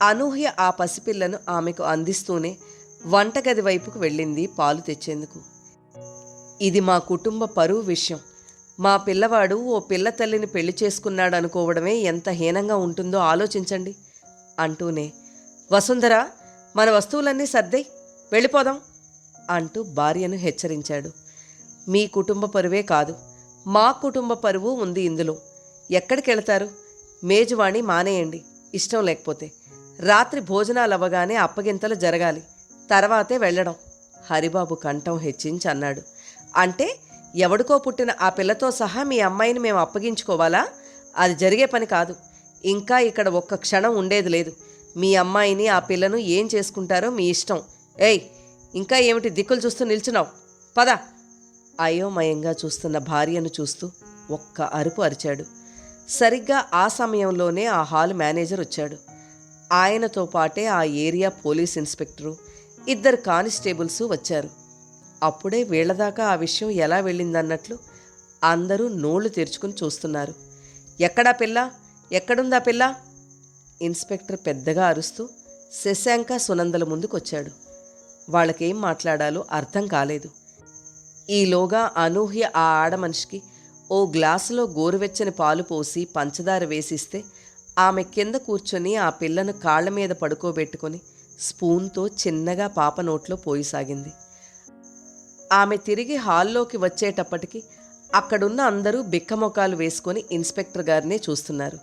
అనూహ్య ఆ పసిపిల్లను ఆమెకు అందిస్తూనే వంటగది వైపుకు వెళ్ళింది పాలు తెచ్చేందుకు. ఇది మా కుటుంబ పరువు విషయం. మా పిల్లవాడు ఓ పిల్ల తల్లిని పెళ్లి చేసుకున్నాడు అనుకోవడమే ఎంత హీనంగా ఉంటుందో ఆలోచించండి అంటూనే, వసుంధర, మన వస్తువులన్నీ సర్దేయ్, వెళ్ళిపోదాం అంటూ భార్యను హెచ్చరించాడు. మీ కుటుంబ పరువే కాదు, మా కుటుంబ పరువు ఉంది ఇందులో. ఎక్కడికి వెళతారు? మేజువాణి మానేయండి ఇష్టం లేకపోతే. రాత్రి భోజనాలు అవ్వగానే అప్పగింతలు జరగాలి, తర్వాతే వెళ్ళడం హరిబాబు కంఠం హెచ్చించి అన్నాడు. అంటే ఎవడికో పుట్టిన ఆ పిల్లతో సహా మీ అమ్మాయిని మేము అప్పగించుకోవాలా? అది జరిగే పని కాదు. ఇంకా ఇక్కడ ఒక్క క్షణం ఉండేది లేదు. మీ అమ్మాయిని ఆ పిల్లను ఏం చేసుకుంటారో మీ ఇష్టం. ఏయ్, ఇంకా ఏమిటి దిక్కులు చూస్తూ నిల్చున్నావు? పద. అయోమయంగా చూస్తున్న భార్యను చూస్తూ ఒక్క అరుపు అరిచాడు. సరిగ్గా ఆ సమయంలోనే ఆ హాల్ మేనేజర్ వచ్చాడు. ఆయనతో పాటే ఆ ఏరియా పోలీస్ ఇన్స్పెక్టరు, 2 కానిస్టేబుల్సు వచ్చారు. అప్పుడే వీళ్లదాకా ఆ విషయం ఎలా వెళ్ళిందన్నట్లు అందరూ నోళ్లు తెరుచుకుని చూస్తున్నారు. ఎక్కడా పిల్ల? ఎక్కడుందా పిల్ల? ఇన్స్పెక్టర్ పెద్దగా అరుస్తూ శశాంక సునందల ముందుకొచ్చాడు. వాళ్ళకేం మాట్లాడాలో అర్థం కాలేదు. ఈలోగా అనూహ్య ఆ ఆడమనిషికి ఓ గ్లాసులో గోరువెచ్చని పాలు పోసి పంచదార వేసిస్తే ఆమె కింద కూర్చొని ఆ పిల్లను కాళ్ల మీద పడుకోబెట్టుకొని స్పూన్తో చిన్నగా పాప నోట్లో పోయిసాగింది. ఆమె తిరిగి హాల్లోకి వచ్చేటప్పటికి అక్కడున్న అందరూ బిక్కమొకాలు వేసుకొని ఇన్స్పెక్టర్ గారినే చూస్తున్నారు.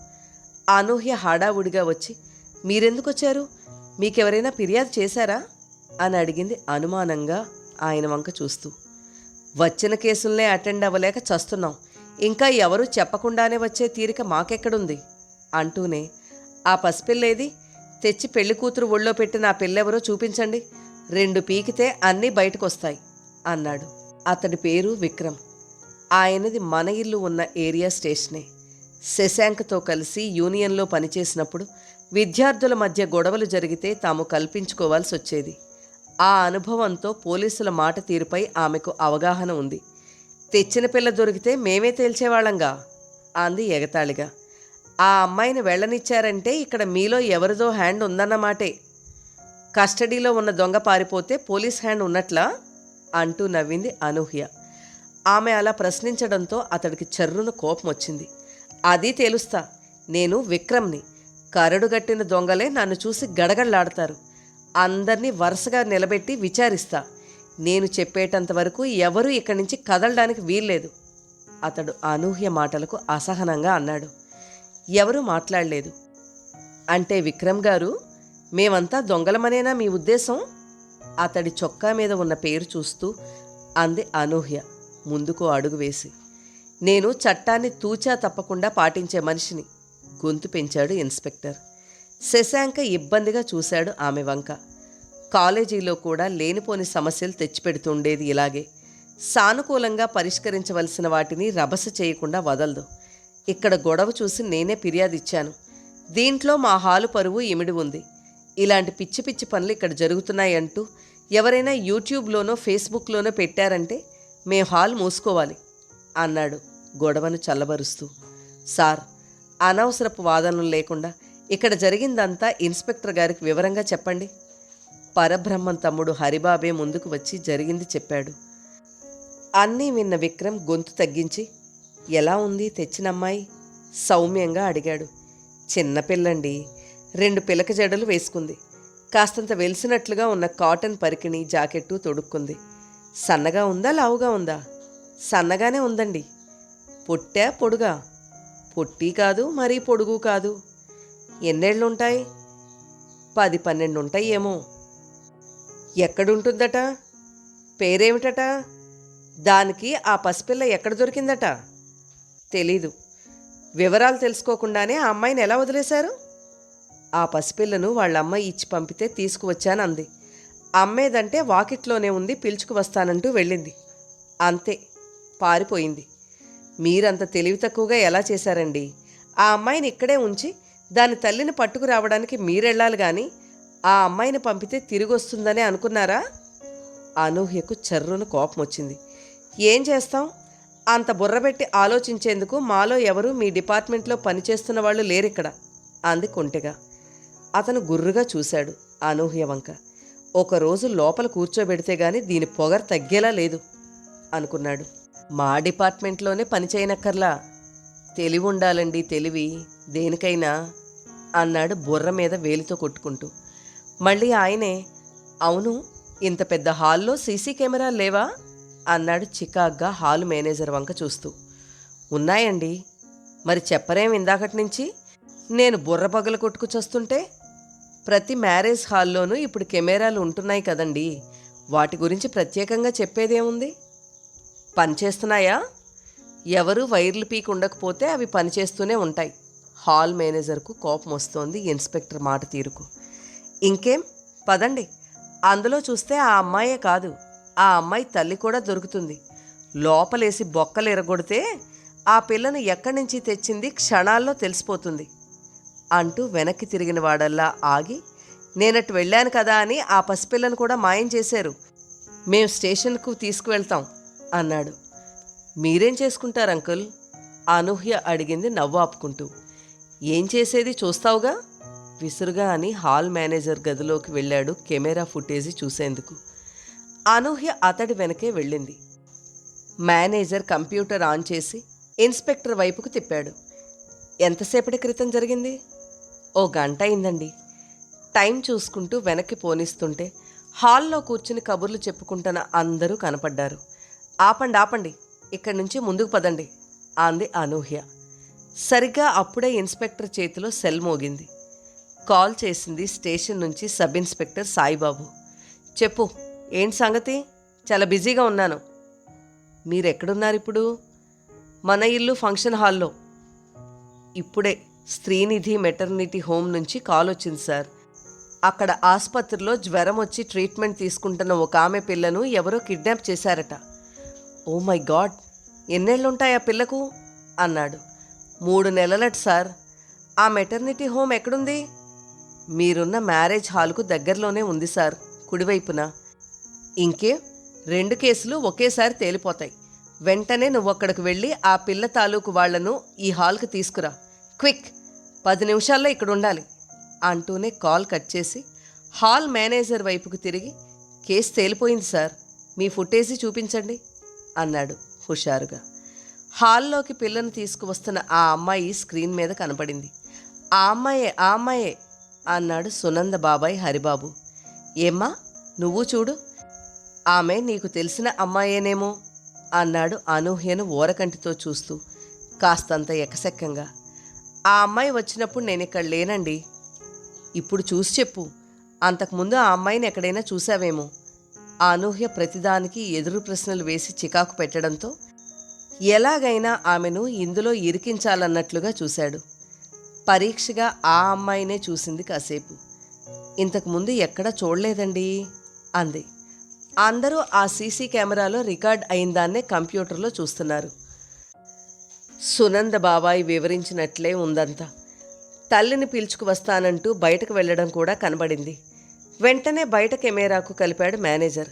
అనూహ్య హడావుడిగా వచ్చి, మీరెందుకొచ్చారు? మీకెవరైనా ఫిర్యాదు చేశారా అని అడిగింది అనుమానంగా ఆయన వంక చూస్తూ. వచ్చిన కేసులనే అటెండ్ అవ్వలేక చస్తున్నాం, ఇంకా ఎవరూ చెప్పకుండానే వచ్చే తీరిక మాకెక్కడుంది అంటూనే, ఆ పసిపిల్లేది? తెచ్చి పెళ్లి కూతురు ఒళ్ళో పెట్టిన ఆ పిల్లెవరో చూపించండి, 2 పీకితే అన్నీ బయటకొస్తాయి అన్నాడు. అతడి పేరు విక్రమ్. ఆయనది మన ఇల్లు ఉన్న ఏరియా స్టేషనే. శశాంక్తో కలిసి యూనియన్లో పనిచేసినప్పుడు విద్యార్థుల మధ్య గొడవలు జరిగితే తాము కల్పించుకోవాల్సి వచ్చేది. ఆ అనుభవంతో పోలీసుల మాట తీరుపై ఆమెకు అవగాహన ఉంది. తెచ్చిన పిల్ల దొరికితే మేమే తేల్చేవాళ్ళంగా అంది ఎగతాళిగా. ఆ అమ్మాయిని వెళ్ళనిచ్చారంటే ఇక్కడ మీలో ఎవరిదో హ్యాండ్ ఉందన్నమాటే. కస్టడీలో ఉన్న దొంగ పారిపోతే పోలీస్ హ్యాండ్ ఉన్నట్లా అంటూ నవ్వింది అనూహ్య. ఆమె అలా ప్రశ్నించడంతో అతడికి చర్రున కోపం వచ్చింది. అది తేలుస్తా, నేను విక్రమ్ని. కరడుగట్టిన దొంగలే నన్ను చూసి గడగడలాడతారు. అందర్నీ వరుసగా నిలబెట్టి విచారిస్తా. నేను చెప్పేటంత వరకు ఎవరూ ఇక్కడి నుంచి కదలడానికి వీల్లేదు అతడు అనూహ్య మాటలకు అసహనంగా అన్నాడు. ఎవరూ మాట్లాడలేదు. అంటే విక్రమ్ గారు, మేమంతా దొంగలమనేనా మీ ఉద్దేశం? అతడి చొక్కా మీద ఉన్న పేరు చూస్తూ అంది అనూహ్య ముందుకు అడుగు వేసి. నేను చట్టాన్ని తూచా తప్పకుండా పాటించే మనిషిని గొంతు పెంచాడు ఇన్స్పెక్టర్. శశాంక ఇబ్బందిగా చూశాడు ఆమె వంక. కాలేజీలో కూడా లేనిపోని సమస్యలు తెచ్చిపెడుతుండేది ఇలాగే. సానుకూలంగా పరిష్కరించవలసిన వాటిని రభస చేయకుండా వదలదు. ఇక్కడ గొడవ చూసి నేనే ఫిర్యాదు ఇచ్చాను. దీంట్లో మా హాలు పరువు ఇమిడి ఉంది. ఇలాంటి పిచ్చి పిచ్చి పనులు ఇక్కడ జరుగుతున్నాయంటూ ఎవరైనా యూట్యూబ్లోనో ఫేస్బుక్లోనో పెట్టారంటే మేం హాల్ మూసుకోవాలి అన్నాడు గొడవను చల్లబరుస్తూ. సార్, అనవసరపు వాదనలు లేకుండా ఇక్కడ జరిగిందంతా ఇన్స్పెక్టర్ గారికి వివరంగా చెప్పండి. పరబ్రహ్మం తమ్ముడు హరిబాబే ముందుకు వచ్చి జరిగింది చెప్పాడు. అన్నీ విన్న విక్రమ్ గొంతు తగ్గించి, ఎలా ఉంది తెచ్చినమ్మాయి సౌమ్యంగా అడిగాడు. చిన్నపిల్లండి, 2 పిలక జడలు వేసుకుంది. కాస్తంత వెలిసినట్లుగా ఉన్న కాటన్ పరికిణి జాకెట్టు తొడుక్కుంది. సన్నగా ఉందా లావుగా ఉందా? సన్నగానే ఉందండి. పొట్టా పొడుగా? పొట్టి కాదు, మరీ పొడుగు కాదు. ఎన్నేళ్లుంటాయి? 10-12 ఉంటాయేమో. ఎక్కడుంటుందట? పేరేమిటట? దానికి ఆ పసిపిల్ల ఎక్కడ దొరికిందట? తెలీదు. వివరాలు తెలుసుకోకుండానే ఆ అమ్మాయిని ఎలా వదిలేశారు? ఆ పసిపిల్లను వాళ్ళమ్మ ఇచ్చి పంపితే తీసుకువచ్చానంది. అమ్మేదంటే వాకిట్లోనే ఉంది, పిలుచుకు వస్తానంటూ వెళ్ళింది. అంతే, పారిపోయింది. మీరంత తెలివి తక్కువగా ఎలా చేశారండి? ఆ అమ్మాయిని ఇక్కడే ఉంచి దాని తల్లిని పట్టుకురావడానికి మీరెళ్ళాలి గాని ఆ అమ్మాయిని పంపితే తిరిగి వస్తుందనే అనుకున్నారా? అనూహ్యకు చర్రున కోపం వచ్చింది. ఏం చేస్తాం? అంత బుర్రబెట్టి ఆలోచించేందుకు మాలో ఎవరు మీ డిపార్ట్మెంట్లో పనిచేస్తున్న వాళ్ళు లేరిక్కడ అంది కొంటెగా. అతను గుర్రుగా చూశాడు అనూహ్య వంక. ఒకరోజు లోపల కూర్చోబెడితే గాని దీని పొగరు తగ్గేలా లేదు అనుకున్నాడు. మా డిపార్ట్మెంట్లోనే పనిచేయనక్కర్లా. తెలివి ఉండాలండి, తెలివి దేనికైనా అన్నాడు బుర్ర మీద వేలితో కొట్టుకుంటూ. మళ్ళీ ఆయనే, అవును, ఇంత పెద్ద హాల్లో సీసీ కెమెరాలు లేవా అన్నాడు చికాగ్గా హాలు మేనేజర్ వంక చూస్తూ. ఉన్నాయండి. మరి చెప్పరేం ఇందాకటి నుంచి? నేను బుర్ర పగలు కొట్టుకు చస్తుంటే? ప్రతి మ్యారేజ్ హాల్లోనూ ఇప్పుడు కెమెరాలు ఉంటున్నాయి కదండి, వాటి గురించి ప్రత్యేకంగా చెప్పేదేముంది? పనిచేస్తున్నాయా? ఎవరు వైర్లు పీకి ఉండకపోతే అవి పనిచేస్తూనే ఉంటాయి. హాల్ మేనేజర్కు కోపం వస్తోంది ఇన్స్పెక్టర్ మాట తీరుకు. ఇంకేం, పదండి. అందులో చూస్తే ఆ అమ్మాయే కాదు, ఆ అమ్మాయి తల్లి కూడా దొరుకుతుంది. లోపలేసి బొక్కలు ఎరగొడితే ఆ పిల్లను ఎక్కడి నుంచి తెచ్చింది క్షణాల్లో తెలిసిపోతుంది అంటూ వెనక్కి తిరిగిన వాడల్లా ఆగి, నేనట్టు వెళ్ళాను కదా అని ఆ పసిపిల్లను కూడా మాయం చేశారు. మేం స్టేషన్కు తీసుకువెళ్తాం అన్నాడు. మీరేం చేసుకుంటారు అంకుల్? అనూహ్య అడిగింది నవ్వు ఆపుకుంటూ. ఏం చేసేది చూస్తావుగా విసురుగా అని హాల్ మేనేజర్ గదిలోకి వెళ్ళాడు కెమెరా ఫుటేజీ చూసేందుకు. అనూహ్య అతడి వెనకే వెళ్ళింది. మేనేజర్ కంప్యూటర్ ఆన్ చేసి ఇన్స్పెక్టర్ వైపుకు తిప్పాడు. ఎంతసేపటి క్రితం జరిగింది? ఓ గంట అయిందండి. టైం చూసుకుంటూ వెనక్కి పోనిస్తుంటే హాల్లో కూర్చుని కబుర్లు చెప్పుకుంటున్న అందరూ కనపడ్డారు. ఆపండి ఆపండి, ఇక్కడి నుంచి ముందుకు పదండి అంది అనూహ్య. సరిగ్గా అప్పుడే ఇన్స్పెక్టర్ చేతిలో సెల్ మోగింది. కాల్ చేసింది స్టేషన్ నుంచి సబ్ ఇన్స్పెక్టర్ సాయిబాబు. చెప్పు, ఏంటి సంగతి? చాలా బిజీగా ఉన్నాను. మీరెక్కడున్నారు ఇప్పుడు? మన ఇల్లు ఫంక్షన్ హాల్లో. ఇప్పుడే శ్రీనిధి మెటర్నిటీ హోమ్ నుంచి కాల్ వచ్చింది సార్. అక్కడ ఆసుపత్రిలో జ్వరం వచ్చి ట్రీట్మెంట్ తీసుకుంటున్న ఒక ఆమె పిల్లను ఎవరో కిడ్నాప్ చేశారట. ఓ మై గాడ్, ఎన్నేళ్ళుంటాయి ఆ పిల్లకు అన్నాడు. 3 నెలలట సార్. ఆ మెటర్నిటీ హోమ్ ఎక్కడుంది? మీరున్న మ్యారేజ్ హాల్కు దగ్గరలోనే ఉంది సార్, కుడివైపున. ఇంకే 2 కేసులు ఒకేసారి తేలిపోతాయి. వెంటనే నువ్వు అక్కడికి వెళ్ళి ఆ పిల్ల తాలూకు వాళ్లను ఈ హాల్కి తీసుకురా. క్విక్, 10 నిమిషాల్లో ఇక్కడ ఉండాలి అంటూనే కాల్ కట్ చేసి హాల్ మేనేజర్ వైపుకు తిరిగి, కేసు తేలిపోయింది సార్, మీ ఫుటేజీ చూపించండి అన్నాడు హుషారుగా. హాల్లోకి పిల్లను తీసుకువస్తున్న ఆ అమ్మాయి స్క్రీన్ మీద కనపడింది. ఆ అమ్మాయే అన్నాడు సునంద బాబాయ్ హరిబాబు. ఏమ్మా, నువ్వు చూడు, ఆమె నీకు తెలిసిన అమ్మాయేనేమో అన్నాడు అనూహ్యను ఓరకంటితో చూస్తూ కాస్తంత ఎకసెక్కంగా. ఆ అమ్మాయి వచ్చినప్పుడు నేనిక్కడ లేనండి. ఇప్పుడు చూసి చెప్పు, అంతకుముందు ఆ అమ్మాయిని ఎక్కడైనా చూసావేమో? అనూహ్య ప్రతిదానికి ఎదురు ప్రశ్నలు వేసి చికాకు పెట్టడంతో ఎలాగైనా ఆమెను ఇందులో ఇరికించాలన్నట్లుగా చూశాడు. పరీక్షగా ఆ అమ్మాయినే చూసింది కాసేపు. ఇంతకుముందు ఎక్కడా చూడలేదండి అంది. అందరూ ఆ సీసీ కెమెరాలో రికార్డ్ అయిందాన్నే కంప్యూటర్లో చూస్తున్నారు. సునంద బాబాయ్ వివరించినట్లే ఉందంతా. తల్లిని పిలుచుకు వస్తానంటూ బయటకు వెళ్ళడం కూడా కనబడింది. వెంటనే బయట కెమెరాకు కలిపాడు మేనేజర్.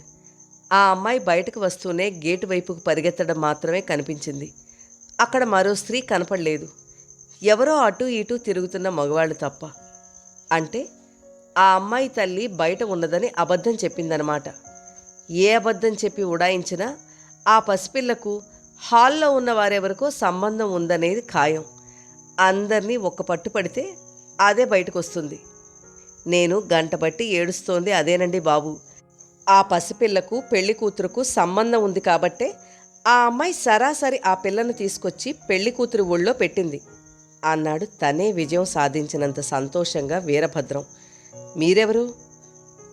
ఆ అమ్మాయి బయటకు వస్తూనే గేటు వైపుకు పరిగెత్తడం మాత్రమే కనిపించింది. అక్కడ మరో స్త్రీ కనపడలేదు. ఎవరో అటూ ఇటూ తిరుగుతున్న మగవాళ్ళు తప్ప. అంటే ఆ అమ్మాయి తల్లి బయట ఉన్నదని అబద్ధం చెప్పిందనమాట. ఏ అబద్ధం చెప్పి ఉడాయించినా ఆ పసిపిల్లకు హాల్లో ఉన్న వారెవరికో సంబంధం ఉందనేది ఖాయం. అందరినీ ఒక్క పట్టు పడితే అదే బయటకు వస్తుంది. నేను గంట బట్టి ఏడుస్తోంది అదేనండి బాబు. ఆ పసిపిల్లకు పెళ్లి కూతురుకు సంబంధం ఉంది కాబట్టే ఆ అమ్మాయి సరాసరి ఆ పిల్లను తీసుకొచ్చి పెళ్లి కూతురు ఒళ్ళో పెట్టింది అన్నాడు తనే విజయం సాధించినంత సంతోషంగా వీరభద్రం. మీరెవరు?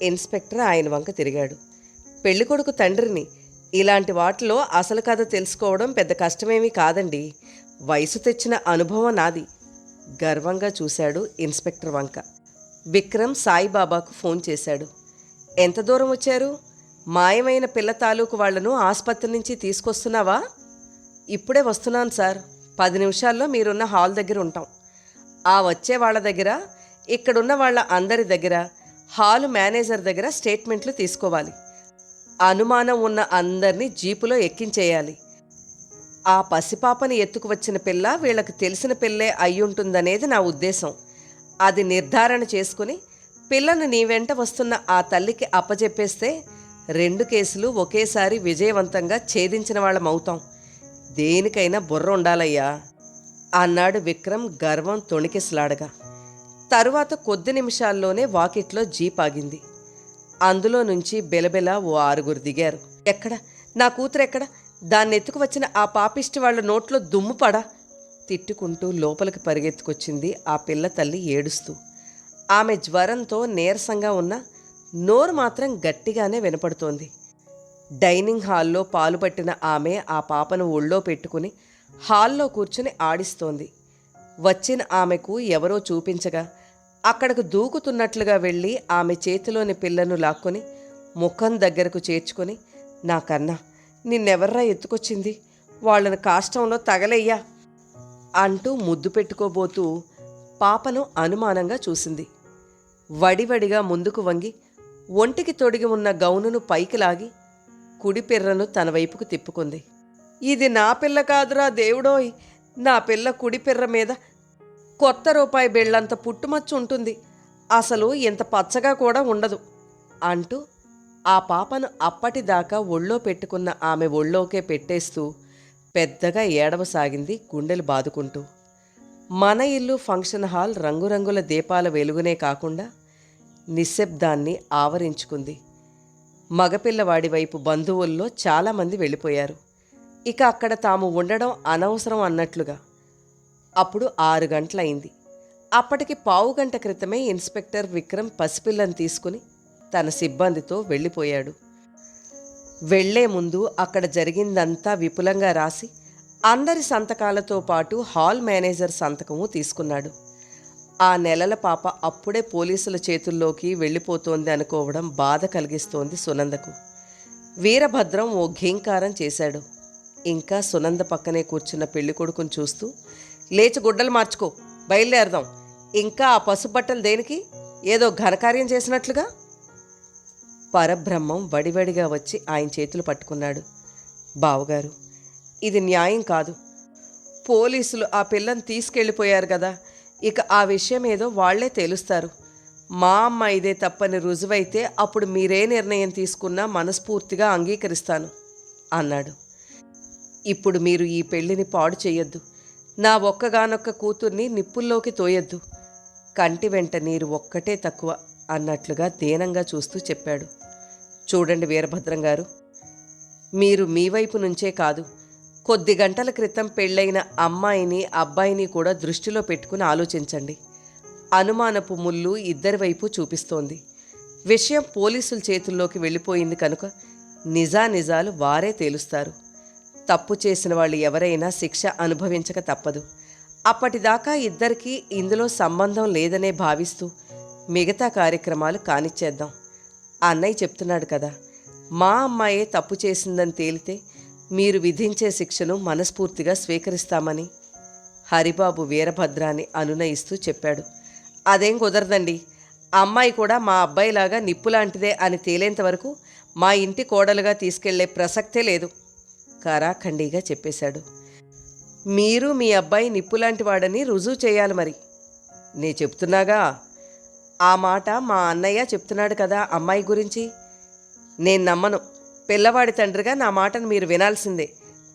ఇన్స్పెక్టర్ ఆయన వంక తిరిగాడు. పెళ్ళికొడుకు తండ్రిని. ఇలాంటి వాటిలో అసలు కథ తెలుసుకోవడం పెద్ద కష్టమేమీ కాదండి. వయసు తెచ్చిన అనుభవం నాది గర్వంగా చూశాడు ఇన్స్పెక్టర్ వంక. విక్రమ్ సాయిబాబాకు ఫోన్ చేశాడు. ఎంత దూరం వచ్చారు? మాయమైన పిల్ల తాలూకు వాళ్లను ఆసుపత్రి నుంచి తీసుకొస్తున్నావా? ఇప్పుడే వస్తున్నాను సార్. 10 నిమిషాల్లో మీరున్న హాల్ దగ్గర ఉంటాం. ఆ వచ్చే వాళ్ళ దగ్గర, ఇక్కడున్న వాళ్ళ అందరి దగ్గర, హాలు మేనేజర్ దగ్గర స్టేట్మెంట్లు తీసుకోవాలి. అనుమానం ఉన్న అందరినీ జీపులో ఎక్కించేయాలి. ఆ పసిపాపని ఎత్తుకు వచ్చిన పిల్ల వీళ్ళకి తెలిసిన పిల్లే అయ్యుంటుందనేది నా ఉద్దేశం. అది నిర్ధారణ చేసుకుని పిల్లను నీ వెంట వస్తున్న ఆ తల్లికి అప్పచెప్పేస్తే 2 కేసులు ఒకేసారి విజయవంతంగా ఛేదించిన వాళ్ళమవుతాం. దేనికైనా బుర్ర ఉండాలయ్యా అన్నాడు విక్రమ్ గర్వం తొణికిసలాడగా. తరువాత కొద్ది నిమిషాల్లోనే వాకిట్లో జీప్ ఆగింది. అందులో నుంచి బెలబెల ఓ 6 దిగారు. ఎక్కడ నా కూతురెక్కడ? దాన్ని ఎత్తుకు వచ్చిన ఆ పాపిష్టి వాళ్ళ నోట్లో దుమ్ము పడా తిట్టుకుంటూ లోపలికి పరిగెత్తుకొచ్చింది ఆ పిల్ల తల్లి ఏడుస్తూ. ఆమె జ్వరంతో నీరసంగా ఉన్న నోరు మాత్రం గట్టిగానే వినపడుతోంది. డైనింగ్ హాల్లో పాలు పట్టిన ఆమె ఆ పాపను ఒళ్ళో పెట్టుకుని హాల్లో కూర్చుని ఆడిస్తోంది. వచ్చిన ఆమెకు ఎవరో చూపించగా అక్కడకు దూకుతున్నట్లుగా వెళ్ళి ఆమె చేతిలోని పిల్లను లాక్కొని ముఖం దగ్గరకు చేర్చుకొని, నా కన్నా నిన్నెవర్రా ఎత్తుకొచ్చింది? వాళ్ళని కాష్టంలో తగలయ్యా అంటూ ముద్దు పెట్టుకోబోతూ పాపను అనుమానంగా చూసింది. వడివడిగా ముందుకు వంగి ఒంటికి తొడిగి ఉన్న గౌనును పైకి లాగి కుడిపిర్రను తన వైపుకు తిప్పుకుంది. ఇది నా పిల్ల కాదురా దేవుడోయ్! నా పిల్ల కుడిపిర్ర మీద కొత్త రూపాయి బిళ్ళంత పుట్టుమచ్చు ఉంటుంది. అసలు ఇంత పచ్చగా కూడా ఉండదు అంటూ ఆ పాపను అప్పటిదాకా ఒళ్ళో పెట్టుకున్న ఆమె ఒళ్ళోకే పెట్టేస్తూ పెద్దగా ఏడవసాగింది గుండెలు బాదుకుంటూ. మన ఇల్లు ఫంక్షన్ హాల్ రంగురంగుల దీపాల వెలుగునే కాకుండా నిశ్శబ్దాన్ని ఆవరించుకుంది. మగపిల్లవాడి వైపు బంధువుల్లో చాలామంది వెళ్ళిపోయారు. ఇక అక్కడ తాము ఉండడం అనవసరం అన్నట్లుగా. అప్పుడు 6 గంటలైంది. అప్పటికి 15 గంట క్రితమే ఇన్స్పెక్టర్ విక్రమ్ పసిపిల్లను తీసుకుని తన సిబ్బందితో వెళ్ళిపోయాడు. వెళ్లే ముందు అక్కడ జరిగిందంతా విపులంగా రాసి అందరి సంతకాలతో పాటు హాల్ మేనేజర్ సంతకము తీసుకున్నాడు. ఆ నెలల పాప అప్పుడే పోలీసుల చేతుల్లోకి వెళ్ళిపోతోంది అనుకోవడం బాధ కలిగిస్తోంది సునందకు. వీరభద్రం ఓ ఘీంకారం చేశాడు. ఇంకా సునంద పక్కనే కూర్చున్న పెళ్ళికొడుకుని చూస్తూ, లేచి గుడ్డలు మార్చుకో, బయలుదేరదాం. ఇంకా ఆ పసుబట్టలు దేనికి? ఏదో ఘనకార్యం చేసినట్లుగా. పరబ్రహ్మం వడివడిగా వచ్చి ఆయన చేతులు పట్టుకున్నాడు. బావగారు, ఇది న్యాయం కాదు. పోలీసులు ఆ పిల్లని తీసుకెళ్ళిపోయారు కదా, ఇక ఆ విషయం ఏదో వాళ్లే తేలుస్తారు. మా అమ్మ ఇదే తప్పని రుజువైతే అప్పుడు మీరే నిర్ణయం తీసుకున్నా మనస్ఫూర్తిగా అంగీకరిస్తాను అన్నాడు. ఇప్పుడు మీరు ఈ పెళ్లిని పాడు చెయ్యొద్దు. నా ఒక్కగానొక్క కూతుర్ని నిప్పుల్లోకి తోయొద్దు. కంటి వెంట నీరు ఒక్కటే తక్కువ అన్నట్లుగా దీనంగా చూస్తూ చెప్పాడు. చూడండి వీరభద్రం గారు, మీరు మీ వైపు నుంచే కాదు, కొద్ది గంటల క్రితం పెళ్ళైన అమ్మాయిని అబ్బాయిని కూడా దృష్టిలో పెట్టుకుని ఆలోచించండి. అనుమానపు ముళ్ళు ఇద్దరి వైపు చూపిస్తోంది. విషయం పోలీసుల చేతుల్లోకి వెళ్ళిపోయింది కనుక నిజానిజాలు వారే తేలుస్తారు. తప్పు చేసిన వాళ్ళు ఎవరైనా శిక్ష అనుభవించక తప్పదు. అప్పటిదాకా ఇద్దరికీ ఇందులో సంబంధం లేదనే భావిస్తూ మిగతా కార్యక్రమాలు కానిచ్చేద్దాం. అన్నయ్య చెప్తున్నాడు కదా, మా అమ్మాయే తప్పు చేసిందని తేలితే మీరు విధించే శిక్షను మనస్ఫూర్తిగా స్వీకరిస్తామని హరిబాబు వీరభద్రాన్ని అనునయిస్తూ చెప్పాడు. అదేం కుదరదండి. అమ్మాయి కూడా మా అబ్బాయిలాగా నిప్పులాంటిదే అని తేలేంత వరకు మా ఇంటి కోడలుగా తీసుకెళ్లే ప్రసక్తే లేదు కరాఖండిగా చెప్పేశాడు. మీరు మీ అబ్బాయి నిప్పులాంటి వాడని రుజువు చేయాలి. మరి నే చెప్తున్నాగా, ఆ మాట మా అన్నయ్య చెప్తున్నాడు కదా అమ్మాయి గురించి. నేను నమ్మను. పిల్లవాడి తండ్రిగా నా మాటను మీరు వినాల్సిందే.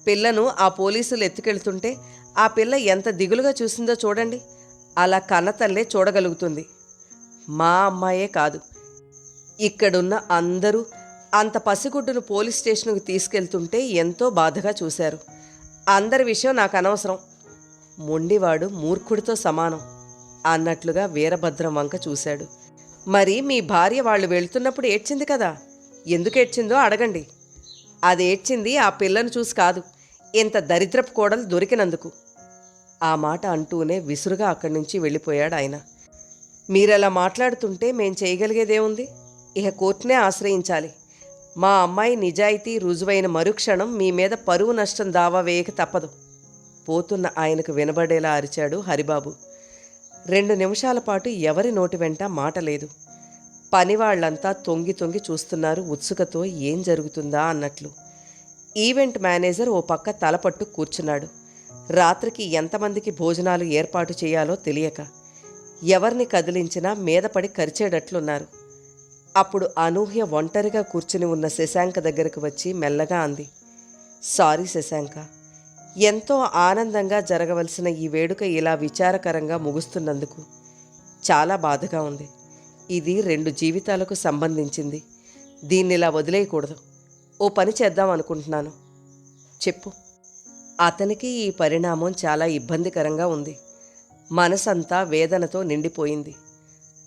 పిల్లను ఆ పోలీసులు ఎత్తుకెళ్తుంటే ఆ పిల్ల ఎంత దిగులుగా చూసిందో చూడండి. అలా కన్నతల్లే చూడగలుగుతుంది. మా అమ్మాయే కాదు, ఇక్కడున్న అందరూ అంత పసిగుడ్డును పోలీస్ స్టేషన్కు తీసుకెళ్తుంటే ఎంతో బాధగా చూశారు. అందరి విషయం నాకు అనవసరం. మొండివాడు మూర్ఖుడితో సమానం అన్నట్లుగా వీరభద్రం వంక చూశాడు. మరి మీ భార్య వాళ్ళు వెళ్తున్నప్పుడు ఏడ్చింది కదా, ఎందుకు ఏడ్చిందో అడగండి. అది ఏడ్చింది ఆ పిల్లను చూసి కాదు, ఇంత దరిద్రపు కోడలు దొరికినందుకు. ఆ మాట అంటూనే విసురుగా అక్కడి నుంచి వెళ్ళిపోయాడు ఆయన. మీరలా మాట్లాడుతుంటే మేం చేయగలిగేదేముంది? ఇక కోర్టునే ఆశ్రయించాలి. మా అమ్మాయి నిజాయితీ రుజువైన మరుక్షణం మీ మీద పరువు నష్టం దావా వేయక తప్పదు. పోతున్న ఆయనకు వినబడేలా అరిచాడు హరిబాబు. 2 నిమిషాల పాటు ఎవరి నోటి వెంట మాట లేదు. పనివాళ్లంతా తొంగి తొంగి చూస్తున్నారు ఉత్సుకతో ఏం జరుగుతుందా అన్నట్లు. ఈవెంట్ మేనేజర్ ఓ పక్క తలపట్టు కూర్చున్నాడు. రాత్రికి ఎంతమందికి భోజనాలు ఏర్పాటు చేయాలో తెలియక ఎవరిని కదిలించినా మీదపడి కరిచేటట్లున్నారు. అప్పుడు అనూహ్య ఒంటరిగా కూర్చుని ఉన్న శశాంక దగ్గరకు వచ్చి మెల్లగా అంది, సారీ శశాంక, ఎంతో ఆనందంగా జరగవలసిన ఈ వేడుక ఇలా విచారకరంగా ముగుస్తున్నందుకు చాలా బాధగా ఉంది. ఇది 2 జీవితాలకు సంబంధించింది. దీన్నిలా వదిలేయకూడదు. ఓ పని చేద్దాం అనుకుంటున్నాను. చెప్పు. అతనికి ఈ పరిణామం చాలా ఇబ్బందికరంగా ఉంది. మనసంతా వేదనతో నిండిపోయింది.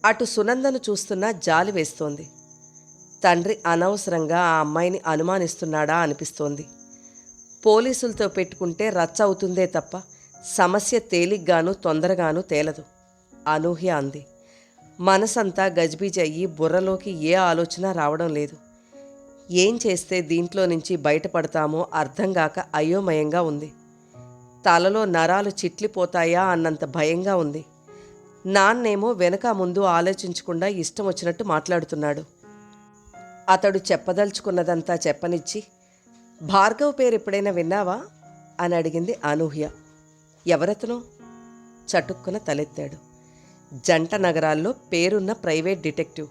అటు సునందను చూస్తున్నా జాలి వేస్తోంది. తండ్రి అనవసరంగా ఆ అమ్మాయిని అనుమానిస్తున్నాడా అనిపిస్తోంది. పోలీసులతో పెట్టుకుంటే రచ్చ అవుతుందే తప్ప సమస్య తేలిగ్గాను తొందరగాను తేలదు, అనూహ్య అంది. మనసంతా గజిబిజి అయ్యి బుర్రలోకి ఏ ఆలోచన రావడం లేదు. ఏం చేస్తే దీంట్లో నుంచి బయటపడతామో అర్థంగాక అయోమయంగా ఉంది. తలలో నరాలు చిట్లిపోతాయా అన్నంత భయంగా ఉంది. నాన్నేమో వెనక ముందు ఆలోచించకుండా ఇష్టం వచ్చినట్టు మాట్లాడుతున్నాడు. అతడు చెప్పదలుచుకున్నదంతా చెప్పనిచ్చి, భార్గవ్ పేరు ఎప్పుడైనా విన్నావా అని అడిగింది అనూహ్య. ఎవరతను? చటుక్కున తలెత్తాడు. జంట నగరాల్లో పేరున్న ప్రైవేట్ డిటెక్టివ్.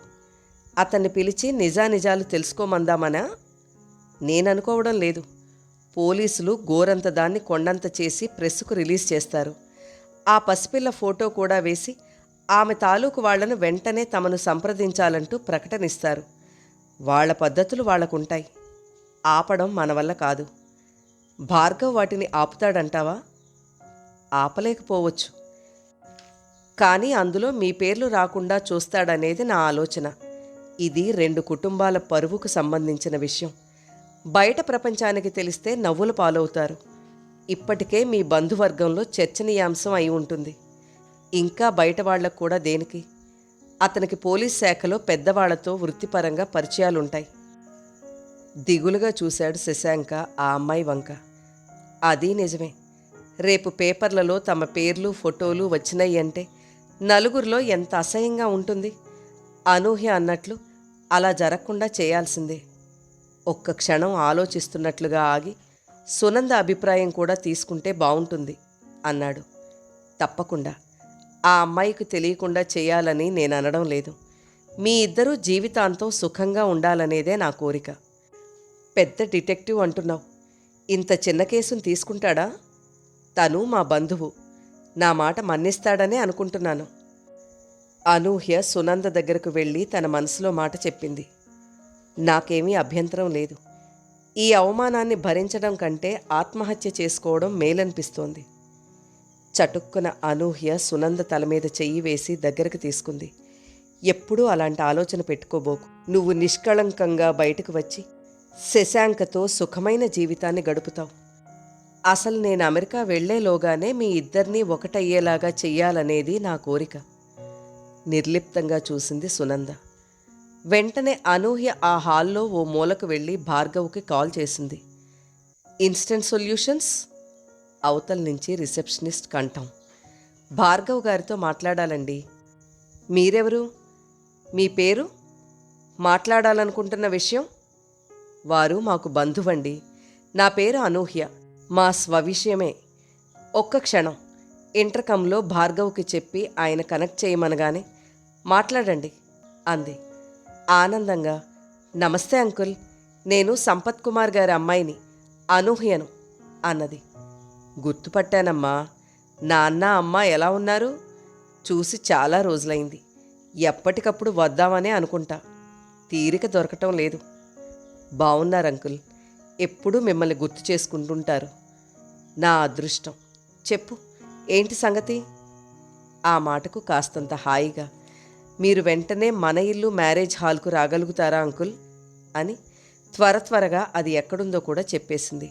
అతన్ని పిలిచి నిజానిజాలు తెలుసుకోమందామనా? నేననుకోవడం లేదు. పోలీసులు గోరంత దాన్ని కొండంత చేసి ప్రెస్సుకు రిలీజ్ చేస్తారు. ఆ పసిపిల్ల ఫోటో కూడా వేసి ఆమె తాలూకు వాళ్లను వెంటనే తమను సంప్రదించాలంటూ ప్రకటనిస్తారు. వాళ్ల పద్ధతులు వాళ్లకుంటాయి. ఆపడం మన వల్ల కాదు. భార్గవ్ వాటిని ఆపుతాడంటావా? ఆపలేకపోవచ్చు. కానీ అందులో మీ పేర్లు రాకుండా చూస్తాడనేది నా ఆలోచన. ఇది 2 కుటుంబాల పరువుకు సంబంధించిన విషయం. బయట ప్రపంచానికి తెలిస్తే నవ్వుల పాలవుతారు. ఇప్పటికే మీ బంధువర్గంలో చర్చనీయాంశం అయి ఉంటుంది. ఇంకా బయట వాళ్లకు కూడా దేనికి? అతనికి పోలీస్ శాఖలో పెద్దవాళ్లతో వృత్తిపరంగా పరిచయాలుంటాయి. దిగులుగా చూశాడు శశాంక ఆ అమ్మాయి వంక. అది నిజమే. రేపు పేపర్లలో తమ పేర్లు ఫోటోలు వచ్చినాయి అంటే నలుగురిలో ఎంత అసహ్యంగా ఉంటుంది. అనూహ్య అన్నట్లు అలా జరగకుండా చేయాల్సిందే. ఒక్క క్షణం ఆలోచిస్తున్నట్లుగా ఆగి, సునంద అభిప్రాయం కూడా తీసుకుంటే బావుంటుంది అన్నాడు. తప్పకుండా. ఆ అమ్మాయికి తెలియకుండా చేయాలని నేను అనడం లేదు. మీ ఇద్దరూ జీవితాంతం సుఖంగా ఉండాలనేదే నా కోరిక. పెద్ద డిటెక్టివ్ అంటున్నావు. ఇంత చిన్న కేసును తీసుకుంటాడా? తను మా బంధువు. నా మాట మన్నిస్తాడనే అనుకుంటున్నాను. అనూహ్య సునంద దగ్గరకు వెళ్ళి తన మనసులో మాట చెప్పింది. నాకేమీ అభ్యంతరం లేదు. ఈ అవమానాన్ని భరించడం కంటే ఆత్మహత్య చేసుకోవడం మేలనిపిస్తోంది. చటుక్కున అనూహ్య సునంద తల మీద చెయ్యి వేసి దగ్గరకు తీసుకుంది. ఎప్పుడూ అలాంటి ఆలోచన పెట్టుకోబోకు. నువ్వు నిష్కళంకంగా బయటకు వచ్చి శశాంకతో సుఖమైన జీవితాన్ని గడుపుతావు. అసలు నేను అమెరికా వెళ్లేలోగానే మీ ఇద్దరినీ ఒకటయ్యేలాగా చెయ్యాలనేది నా కోరిక. నిర్లిప్తంగా చూసింది సునంద. వెంటనే అనూహ్య ఆ హాల్లో ఓ మూలకు వెళ్ళి భార్గవ్కి కాల్ చేసింది. Instant solutions? అవతల నుంచి రిసెప్షనిస్ట్ కంఠం. భార్గవ్ గారితో మాట్లాడాలండి. మీరెవరు? మీ పేరు? మాట్లాడాలనుకుంటున్న విషయం? వారు మాకు బంధువండి. నా పేరు అనూహ్య. మా స్వవిషయమే. ఒక్క క్షణం. ఇంటర్కంలో భార్గవ్కి చెప్పి ఆయన కనెక్ట్ చేయమనగానే మాట్లాడండి అంది ఆనందంగా. నమస్తే అంకుల్, నేను సంపత్ కుమార్ గారి అమ్మాయిని, అనూహ్యను అన్నది. గుర్తుపట్టానమ్మా. నాన్న అమ్మ ఎలా ఉన్నారు? చూసి చాలా రోజులైంది. ఎప్పటికప్పుడు వద్దామనే అనుకుంటా. తీరిక దొరకటం లేదు. బావున్నారు అంకుల్. ఎప్పుడూ మిమ్మల్ని గుర్తు చేసుకుంటుంటారు. నా అదృష్టం. చెప్పు, ఏంటి సంగతి? ఆ మాటకు కాస్తంత హాయిగా, మీరు వెంటనే మన ఇల్లు మ్యారేజ్ హాల్కు రాగలుగుతారా అంకుల్ అని త్వరగా అది ఎక్కడుందో కూడా చెప్పేసింది.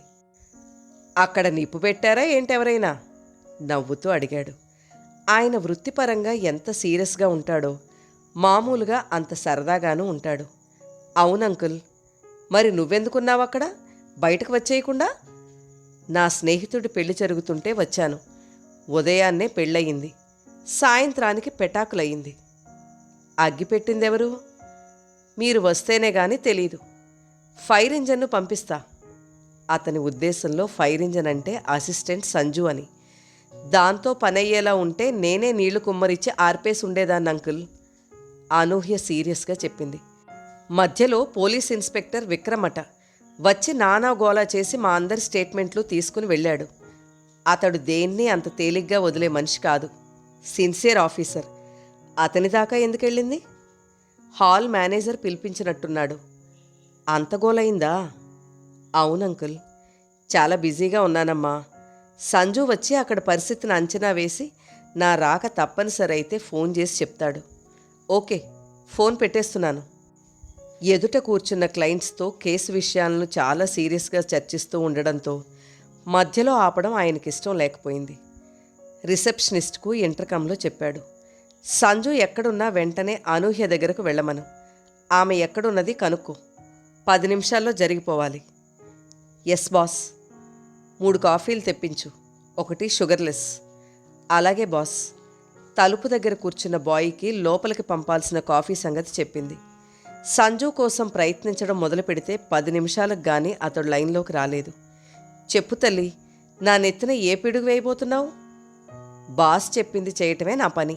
అక్కడ నిప్పు పెట్టారా ఏంటెవరైనా? నవ్వుతూ అడిగాడు. ఆయన వృత్తిపరంగా ఎంత సీరియస్గా ఉంటాడో మామూలుగా అంత సరదాగానూ ఉంటాడు. అవునంకుల్. మరి నువ్వెందుకున్నావక్కడ, బయటకు వచ్చేయకుండా? నా స్నేహితుడి పెళ్లి జరుగుతుంటే వచ్చాను. ఉదయాన్నే పెళ్ళయింది, సాయంత్రానికి పెటాకులయ్యింది. అగ్గిపెట్టిందెవరు? మీరు వస్తేనే గాని తెలీదు. ఫైర్ ఇంజన్ను పంపిస్తా. అతని ఉద్దేశంలో ఫైర్ ఇంజన్ అంటే అసిస్టెంట్ సంజు అని. దాంతో పనయ్యేలా ఉంటే నేనే నీళ్లు కుమ్మరిచ్చి ఆర్పేసి ఉండేదాన్ని అంకుల్. అనూహ్య సీరియస్గా చెప్పింది. మధ్యలో పోలీస్ ఇన్స్పెక్టర్ విక్రమట వచ్చి నానా గోలా చేసి మా అందరి స్టేట్మెంట్లు తీసుకుని వెళ్ళాడు. అతడు దేన్ని అంత తేలిగ్గా వదిలే మనిషి కాదు. Sincere officer. అతని దాకా ఎందుకెళ్ళింది? Hall manager పిలిపించినట్టున్నాడు. అంత గోలయిందా? అవునంకుల్. చాలా బిజీగా ఉన్నానమ్మా. సంజు వచ్చి అక్కడ పరిస్థితిని అంచనా వేసి నా రాక తప్పనిసరి అయితే ఫోన్ చేసి చెప్తాడు. ఓకే, ఫోన్ పెట్టేస్తున్నాను. ఎదుట కూర్చున్న క్లయింట్స్తో కేసు విషయాలను చాలా సీరియస్గా చర్చిస్తూ ఉండడంతో మధ్యలో ఆపడం ఆయనకిష్టం లేకపోయింది. రిసెప్షనిస్ట్కు ఇంటర్కమ్లో చెప్పాడు. సంజు ఎక్కడున్నా వెంటనే అనూహ్య దగ్గరకు వెళ్ళమను. ఆమె ఎక్కడున్నది కనుక్కో. 10 నిమిషాల్లో జరిగిపోవాలి. Yes boss. 3 కాఫీలు తెప్పించు, 1 షుగర్లెస్. అలాగే బాస్. తలుపు దగ్గర కూర్చున్న బాయ్కి లోపలికి పంపాల్సిన కాఫీ సంగతి చెప్పింది. సంజు కోసం ప్రయత్నించడం మొదలు పెడితే 10 నిమిషాలకు గానీ అతడు లైన్లోకి రాలేదు. చెప్పు తల్లి, నా నెత్తిన ఏ పిడుగు వేయబోతున్నావు? బాస్ చెప్పింది చేయటమే నా పని.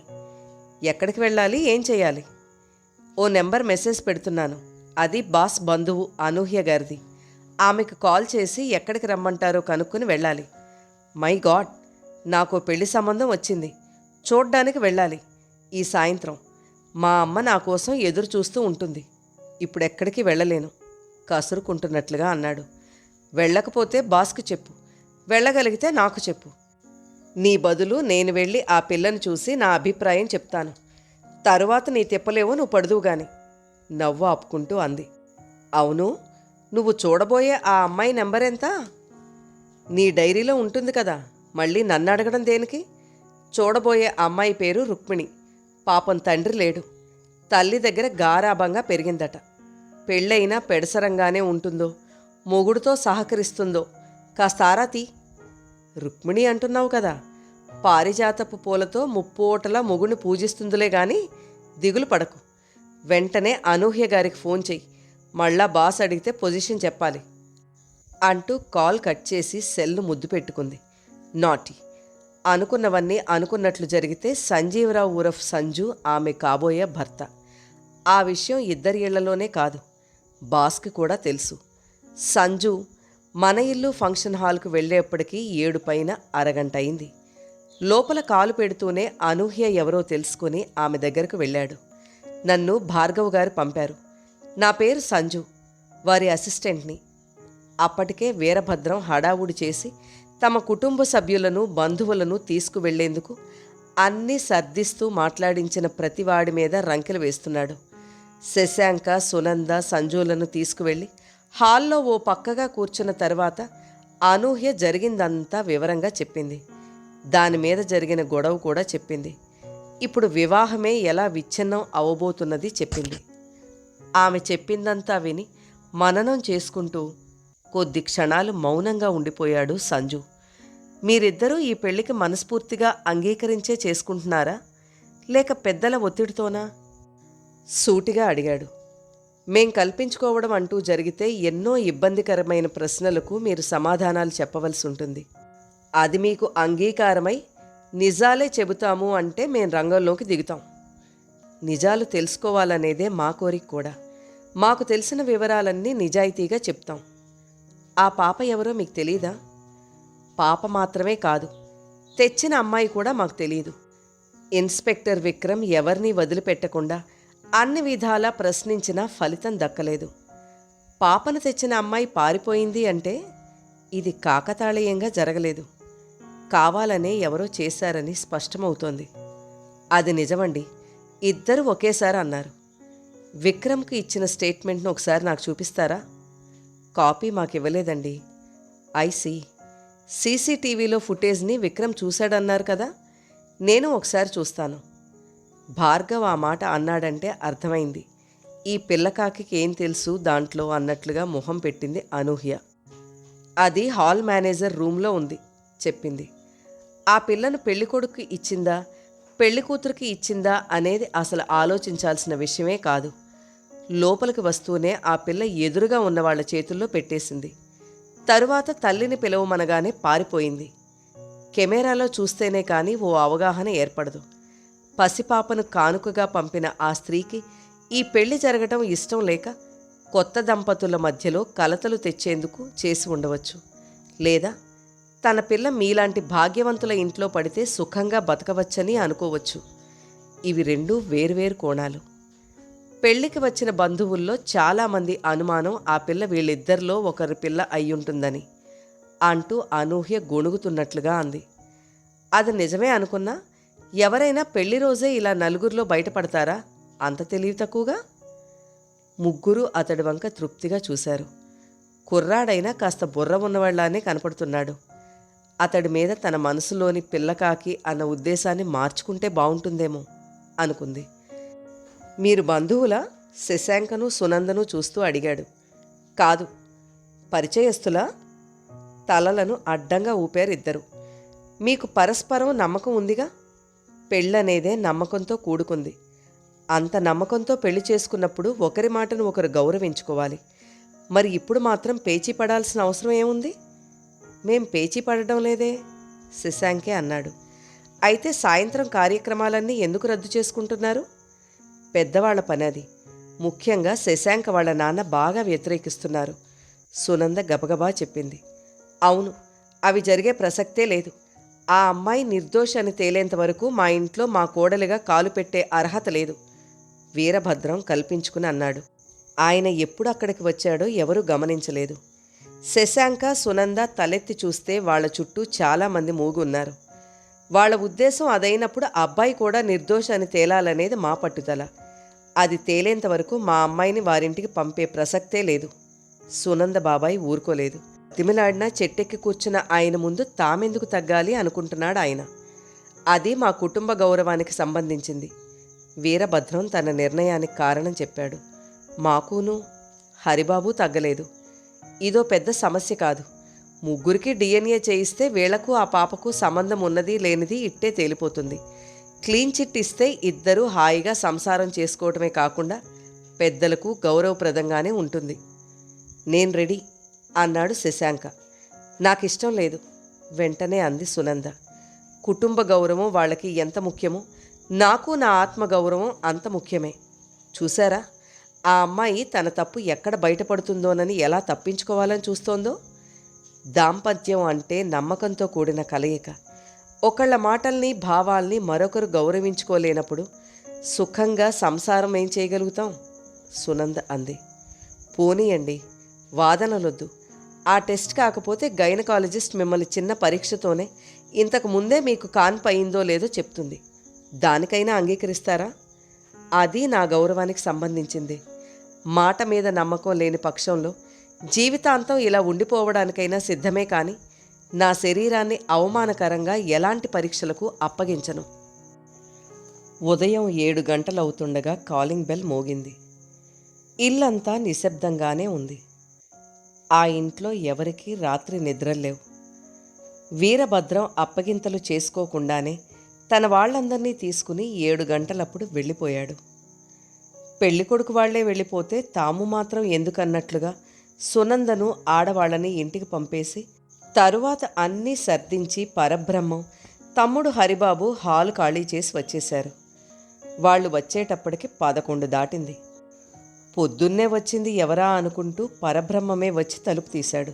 ఎక్కడికి వెళ్ళాలి, ఏం చేయాలి? ఓ నెంబర్ మెసేజ్ పెడుతున్నాను. అది బాస్ బంధువు అనూహ్య గారిది. ఆమెకు కాల్ చేసి ఎక్కడికి రమ్మంటారో కనుక్కుని వెళ్ళాలి. మై గాడ్, నాకు పెళ్లి సంబంధం వచ్చింది. చూడ్డానికి వెళ్ళాలి ఈ సాయంత్రం. మా అమ్మ నా కోసం ఎదురు చూస్తూ ఉంటుంది. ఇప్పుడెక్కడికి వెళ్ళలేను కసురుకుంటున్నట్లుగా అన్నాడు. వెళ్ళకపోతే బాస్కి చెప్పు, వెళ్ళగలిగితే నాకు చెప్పు. నీ బదులు నేను వెళ్ళి ఆ పిల్లని చూసి నా అభిప్రాయం చెప్తాను. తరువాత నీ తిప్పలేవో నువ్వు పడుదువుగాని నవ్వు ఆపుకుంటూ అంది. అవును, నువ్వు చూడబోయే ఆ అమ్మాయి నెంబర్ ఎంత? నీ డైరీలో ఉంటుంది కదా, మళ్ళీ నన్ను అడగడం దేనికి? చూడబోయే అమ్మాయి పేరు రుక్మిణి. పాపం తండ్రి లేడు. తల్లి దగ్గర గారాబంగా పెరిగిందట. పెళ్ళైనా పెడసరంగానే ఉంటుందో, మొగుడుతో సహకరిస్తుందో కాస్త ఆరా తీ. రుక్మిణి అంటున్నావు కదా, పారిజాతపు పూలతో ముప్పోటలా మొగుడిని పూజిస్తుందిలే గాని దిగులు పడకు. వెంటనే అనూహ్య గారికి ఫోన్ చెయ్యి. మళ్ళా బాస్ అడిగితే పొజిషన్ చెప్పాలి అంటూ కాల్ కట్ చేసి సెల్ను ముద్దు పెట్టుకుంది. నాటి. అనుకున్నవన్నీ అనుకున్నట్లు జరిగితే సంజీవరావు ఉరఫ్ సంజు ఆమె కాబోయే భర్త. ఆ విషయం ఇద్దరి ఇళ్లలోనే కాదు, బాస్కి కూడా తెలుసు. సంజు మన ఇల్లు ఫంక్షన్ హాల్కు వెళ్ళేప్పటికీ 7 పైన అరగంట అయింది. లోపల కాలు పెడుతూనే అనూహ్య ఎవరో తెలుసుకుని ఆమె దగ్గరకు వెళ్ళాడు. నన్ను భార్గవ్ గారు పంపారు. నా పేరు సంజు, వారి అసిస్టెంట్ని. అప్పటికే వీరభద్రం హడావుడి చేసి తమ కుటుంబ సభ్యులను బంధువులను తీసుకువెళ్లేందుకు అన్నీ సర్దిస్తూ మాట్లాడించిన ప్రతివాడి మీద రంకెలు వేస్తున్నాడు. శశాంక, సునంద, సంజులను తీసుకువెళ్ళి హాల్లో ఓ పక్కగా కూర్చున్న తర్వాత అనూహ్య జరిగిందంతా వివరంగా చెప్పింది. దానిమీద జరిగిన గొడవ కూడా చెప్పింది. ఇప్పుడు వివాహమే ఎలా విచ్ఛిన్నం అవబోతున్నది చెప్పింది. ఆమె చెప్పిందంతా విని మననం చేసుకుంటూ కొద్ది క్షణాలు మౌనంగా ఉండిపోయాడు సంజు. మీరిద్దరూ ఈ పెళ్లికి మనస్ఫూర్తిగా అంగీకరించే చేసుకుంటున్నారా, లేక పెద్దల ఒత్తిడితోనా? సూటిగా అడిగాడు. మేం కల్పించుకోవడం అంటూ జరిగితే ఎన్నో ఇబ్బందికరమైన ప్రశ్నలకు మీరు సమాధానాలు చెప్పవలసి ఉంటుంది. అది మీకు అంగీకారమై నిజాలే చెబుతాము అంటే మేం రంగంలోకి దిగుతాం. నిజాలు తెలుసుకోవాలనేదే మా కోరిక కూడా. మాకు తెలిసిన వివరాలన్నీ నిజాయితీగా చెప్తాం. ఆ పాప ఎవరో మీకు తెలీదా? పాప మాత్రమే కాదు, తెచ్చిన అమ్మాయి కూడా మాకు తెలియదు. ఇన్స్పెక్టర్ విక్రమ్ ఎవరినీ వదిలిపెట్టకుండా అన్ని విధాలా ప్రశ్నించినా ఫలితం దక్కలేదు. పాపను తెచ్చిన అమ్మాయి పారిపోయింది అంటే ఇది కాకతాళీయంగా జరగలేదు, కావాలనే ఎవరో చేశారని స్పష్టమవుతోంది. అది నిజమండి, ఇద్దరు ఒకేసారి అన్నారు. విక్రమ్కి ఇచ్చిన స్టేట్మెంట్ను ఒకసారి నాకు చూపిస్తారా? కాపీ మాకు ఇవ్వలేదండి. ఐసీ. సీసీటీవీలో ఫుటేజ్ని విక్రమ్ చూశాడన్నారు కదా, నేను ఒకసారి చూస్తాను. భార్గవ్ ఆ మాట అన్నాడంటే అర్థమైంది. ఈ పిల్లకాకి ఏం తెలుసు దాంట్లో అన్నట్లుగా మొహం పెట్టింది అనూహ్య. అది హాల్ మేనేజర్ రూమ్లో ఉంది చెప్పింది. ఆ పిల్లను పెళ్ళికొడుకు ఇచ్చిందా పెళ్ళికూతురికి ఇచ్చిందా అనేది అసలు ఆలోచించాల్సిన విషయమే కాదు. లోపలికి వస్తూనే ఆ పిల్ల ఎదురుగా ఉన్న వాళ్ళ చేతుల్లో పెట్టేసింది. తరువాత తల్లిని పిలవమనగానే పారిపోయింది. కెమెరాలో చూస్తేనే కానీ ఓ అవగాహన ఏర్పడదు. పసిపాపను కానుకగా పంపిన ఆ స్త్రీకి ఈ పెళ్లి జరగటం ఇష్టం లేక కొత్త దంపతుల మధ్యలో కలతలు తెచ్చేందుకు చేసి ఉండవచ్చు. లేదా తన పిల్ల మీలాంటి భాగ్యవంతుల ఇంట్లో పడితే సుఖంగా బతకవచ్చని అనుకోవచ్చు. ఇవి రెండూ వేర్వేరు కోణాలు. పెళ్లికి వచ్చిన బంధువుల్లో చాలామంది అనుమానం ఆ పిల్ల వీళ్ళిద్దరిలో ఒకరి పిల్ల అయ్యుంటుందని అంటూ అనూహ్య గొణుగుతున్నట్లుగా అంది. అది నిజమే అనుకున్నా ఎవరైనా పెళ్లి రోజే ఇలా నలుగురిలో బయటపడతారా అంత తెలివి తక్కువగా? ముగ్గురు అతడి వంక తృప్తిగా చూశారు. కుర్రాడైనా కాస్త బుర్ర ఉన్నవాళ్లానే కనపడుతున్నాడు. అతడి మీద తన మనసులోని పిల్లకాకి అన్న ఉద్దేశాన్ని మార్చుకుంటే బావుంటుందేమో అనుకుంది. మీరు బంధువులా? శశాంకను సునందను చూస్తూ అడిగాడు. కాదు. పరిచయస్తులా? తలలను అడ్డంగా ఊపారిద్దరు. మీకు పరస్పరం నమ్మకం ఉందిగా. పెళ్ళనేదే నమ్మకంతో కూడుకుంది. అంత నమ్మకంతో పెళ్లి చేసుకున్నప్పుడు ఒకరి మాటను ఒకరు గౌరవించుకోవాలి. మరి ఇప్పుడు మాత్రం పేచీ పడాల్సిన అవసరం ఏముంది? మేం పేచీ పడడం లేదే, శశాంకే అన్నాడు. అయితే సాయంత్రం కార్యక్రమాలన్నీ ఎందుకు రద్దు చేసుకుంటున్నారు? పెద్దవాళ్ల పని అది. ముఖ్యంగా శశాంక వాళ్ళ నాన్న బాగా వ్యతిరేకిస్తున్నారు, సునంద గబగబా చెప్పింది. అవును, అవి జరిగే ప్రసక్తే లేదు. ఆ అమ్మాయి నిర్దోషి అని తేలేంత వరకు మా ఇంట్లో మా కోడలిగా కాలు పెట్టే అర్హత లేదు, వీరభద్రం కల్పించుకుని అన్నాడు. ఆయన ఎప్పుడు అక్కడికి వచ్చాడో ఎవరూ గమనించలేదు. శశాంక సునంద తలెత్తి చూస్తే వాళ్ల చుట్టూ చాలామంది మూగున్నారు. వాళ్ల ఉద్దేశం అదైనప్పుడు అబ్బాయి కూడా నిర్దోషి అని తేలాలనేది మా పట్టుదల. అది తేలేంత వరకు మా అమ్మాయిని వారింటికి పంపే ప్రసక్తే లేదు. సునంద బాబాయ్ ఊరుకోలేదు. తిమిలాడినా చెట్టెక్కి కూర్చున్న ఆయన ముందు తామెందుకు తగ్గాలి అనుకుంటున్నాడు ఆయన. అది మా కుటుంబ గౌరవానికి సంబంధించింది. వీరభద్రం తన నిర్ణయానికి కారణం చెప్పాడు. మాకును హరిబాబు తగ్గలేదు. ఇదో పెద్ద సమస్య కాదు. ముగ్గురికి DNA చేయిస్తే వీళ్లకు ఆ పాపకు సంబంధం ఉన్నది లేనిది ఇట్టే తేలిపోతుంది. క్లీన్ చిట్ ఇస్తే ఇద్దరూ హాయిగా సంసారం చేసుకోవటమే కాకుండా పెద్దలకు గౌరవప్రదంగానే ఉంటుంది. నేను రెడీ అన్నాడు శశాంక. నాకిష్టం లేదు, వెంటనే అంది సునంద. కుటుంబ గౌరవం వాళ్ళకి ఎంత ముఖ్యమో నాకు నా ఆత్మగౌరవం అంత ముఖ్యమే. చూసారా, ఆ అమ్మాయి తన తప్పు ఎక్కడ బయటపడుతుందోనని ఎలా తప్పించుకోవాలని చూస్తోందో. దాంపత్యం అంటే నమ్మకంతో కూడిన కలయిక. ఒకళ్ళ మాటల్ని భావాల్ని మరొకరు గౌరవించుకోలేనప్పుడు సుఖంగా సంసారం ఏం చేయగలుగుతాం? సునంద అంది. పోనీయండి, వాదనలొద్దు. ఆ టెస్ట్ కాకపోతే గైనకాలజిస్ట్ మిమ్మల్ని చిన్న పరీక్షతోనే ఇంతకు ముందే మీకు కాన్పు అయిందో లేదో చెప్తుంది. దానికైనా అంగీకరిస్తారా? అది నా గౌరవానికి సంబంధించింది. మాట మీద నమ్మకం లేని పక్షంలో జీవితాంతం ఇలా ఉండిపోవడానికైనా సిద్ధమే కానీ నా శరీరాన్ని అవమానకరంగా ఎలాంటి పరీక్షలకు అప్పగించను. ఉదయం 7 గంటలవుతుండగా కాలింగ్ బెల్ మోగింది. ఇల్లంతా నిశ్శబ్దంగానే ఉంది. ఆ ఇంట్లో ఎవరికీ రాత్రి నిద్రలేవు. వీరభద్రం అప్పగింతలు చేసుకోకుండానే తన వాళ్ళందరినీ తీసుకుని 7 గంటలప్పుడు వెళ్ళిపోయాడు. పెళ్ళికొడుకు వాళ్లే వెళ్ళిపోతే తాము మాత్రం ఎందుకన్నట్లుగా సునందను ఆడవాళ్ళని ఇంటికి పంపేసి తరువాత అన్నీ సర్దించి పరబ్రహ్మం తమ్ముడు హరిబాబు హాలు ఖాళీ చేసి వచ్చేశారు. వాళ్ళు వచ్చేటప్పటికి 11 దాటింది. పొద్దున్నే వచ్చింది ఎవరా అనుకుంటూ పరబ్రహ్మమే వచ్చి తలుపు తీశాడు.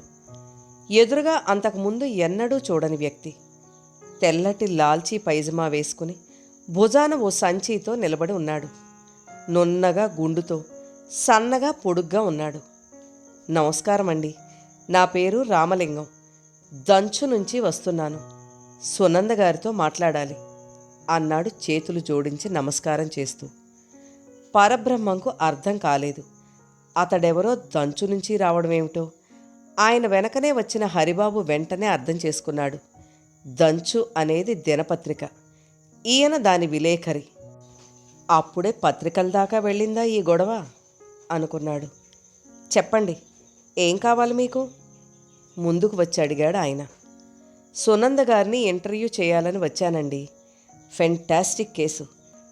ఎదురుగా అంతకుముందు ఎన్నడూ చూడని వ్యక్తి. తెల్లటి లాల్చీ పైజమా వేసుకుని భుజాన ఓ సంచీతో నిలబడి ఉన్నాడు. నున్నగా గుండుతో సన్నగా పొడుగ్గా ఉన్నాడు. నమస్కారం అండి, నా పేరు రామలింగం, దంచు నుంచి వస్తున్నాను. సునంద గారితో మాట్లాడాలి అన్నాడు చేతులు జోడించి నమస్కారం చేస్తూ. పరబ్రహ్మంకు అర్థం కాలేదు. అతడెవరో దంచు నుంచి రావడమేమిటో. ఆయన వెనకనే వచ్చిన హరిబాబు వెంటనే అర్థం చేసుకున్నాడు. దంచు అనేది దినపత్రిక, ఈయన దాని విలేఖరి. అప్పుడే పత్రికల దాకా వెళ్ళిందా ఈ గొడవ అనుకున్నాడు. చెప్పండి, ఏం కావాలి మీకు? ముందుకు వచ్చి అడిగాడు ఆయన. సునంద గారిని ఇంటర్వ్యూ చేయాలని వచ్చానండి. Fantastic case.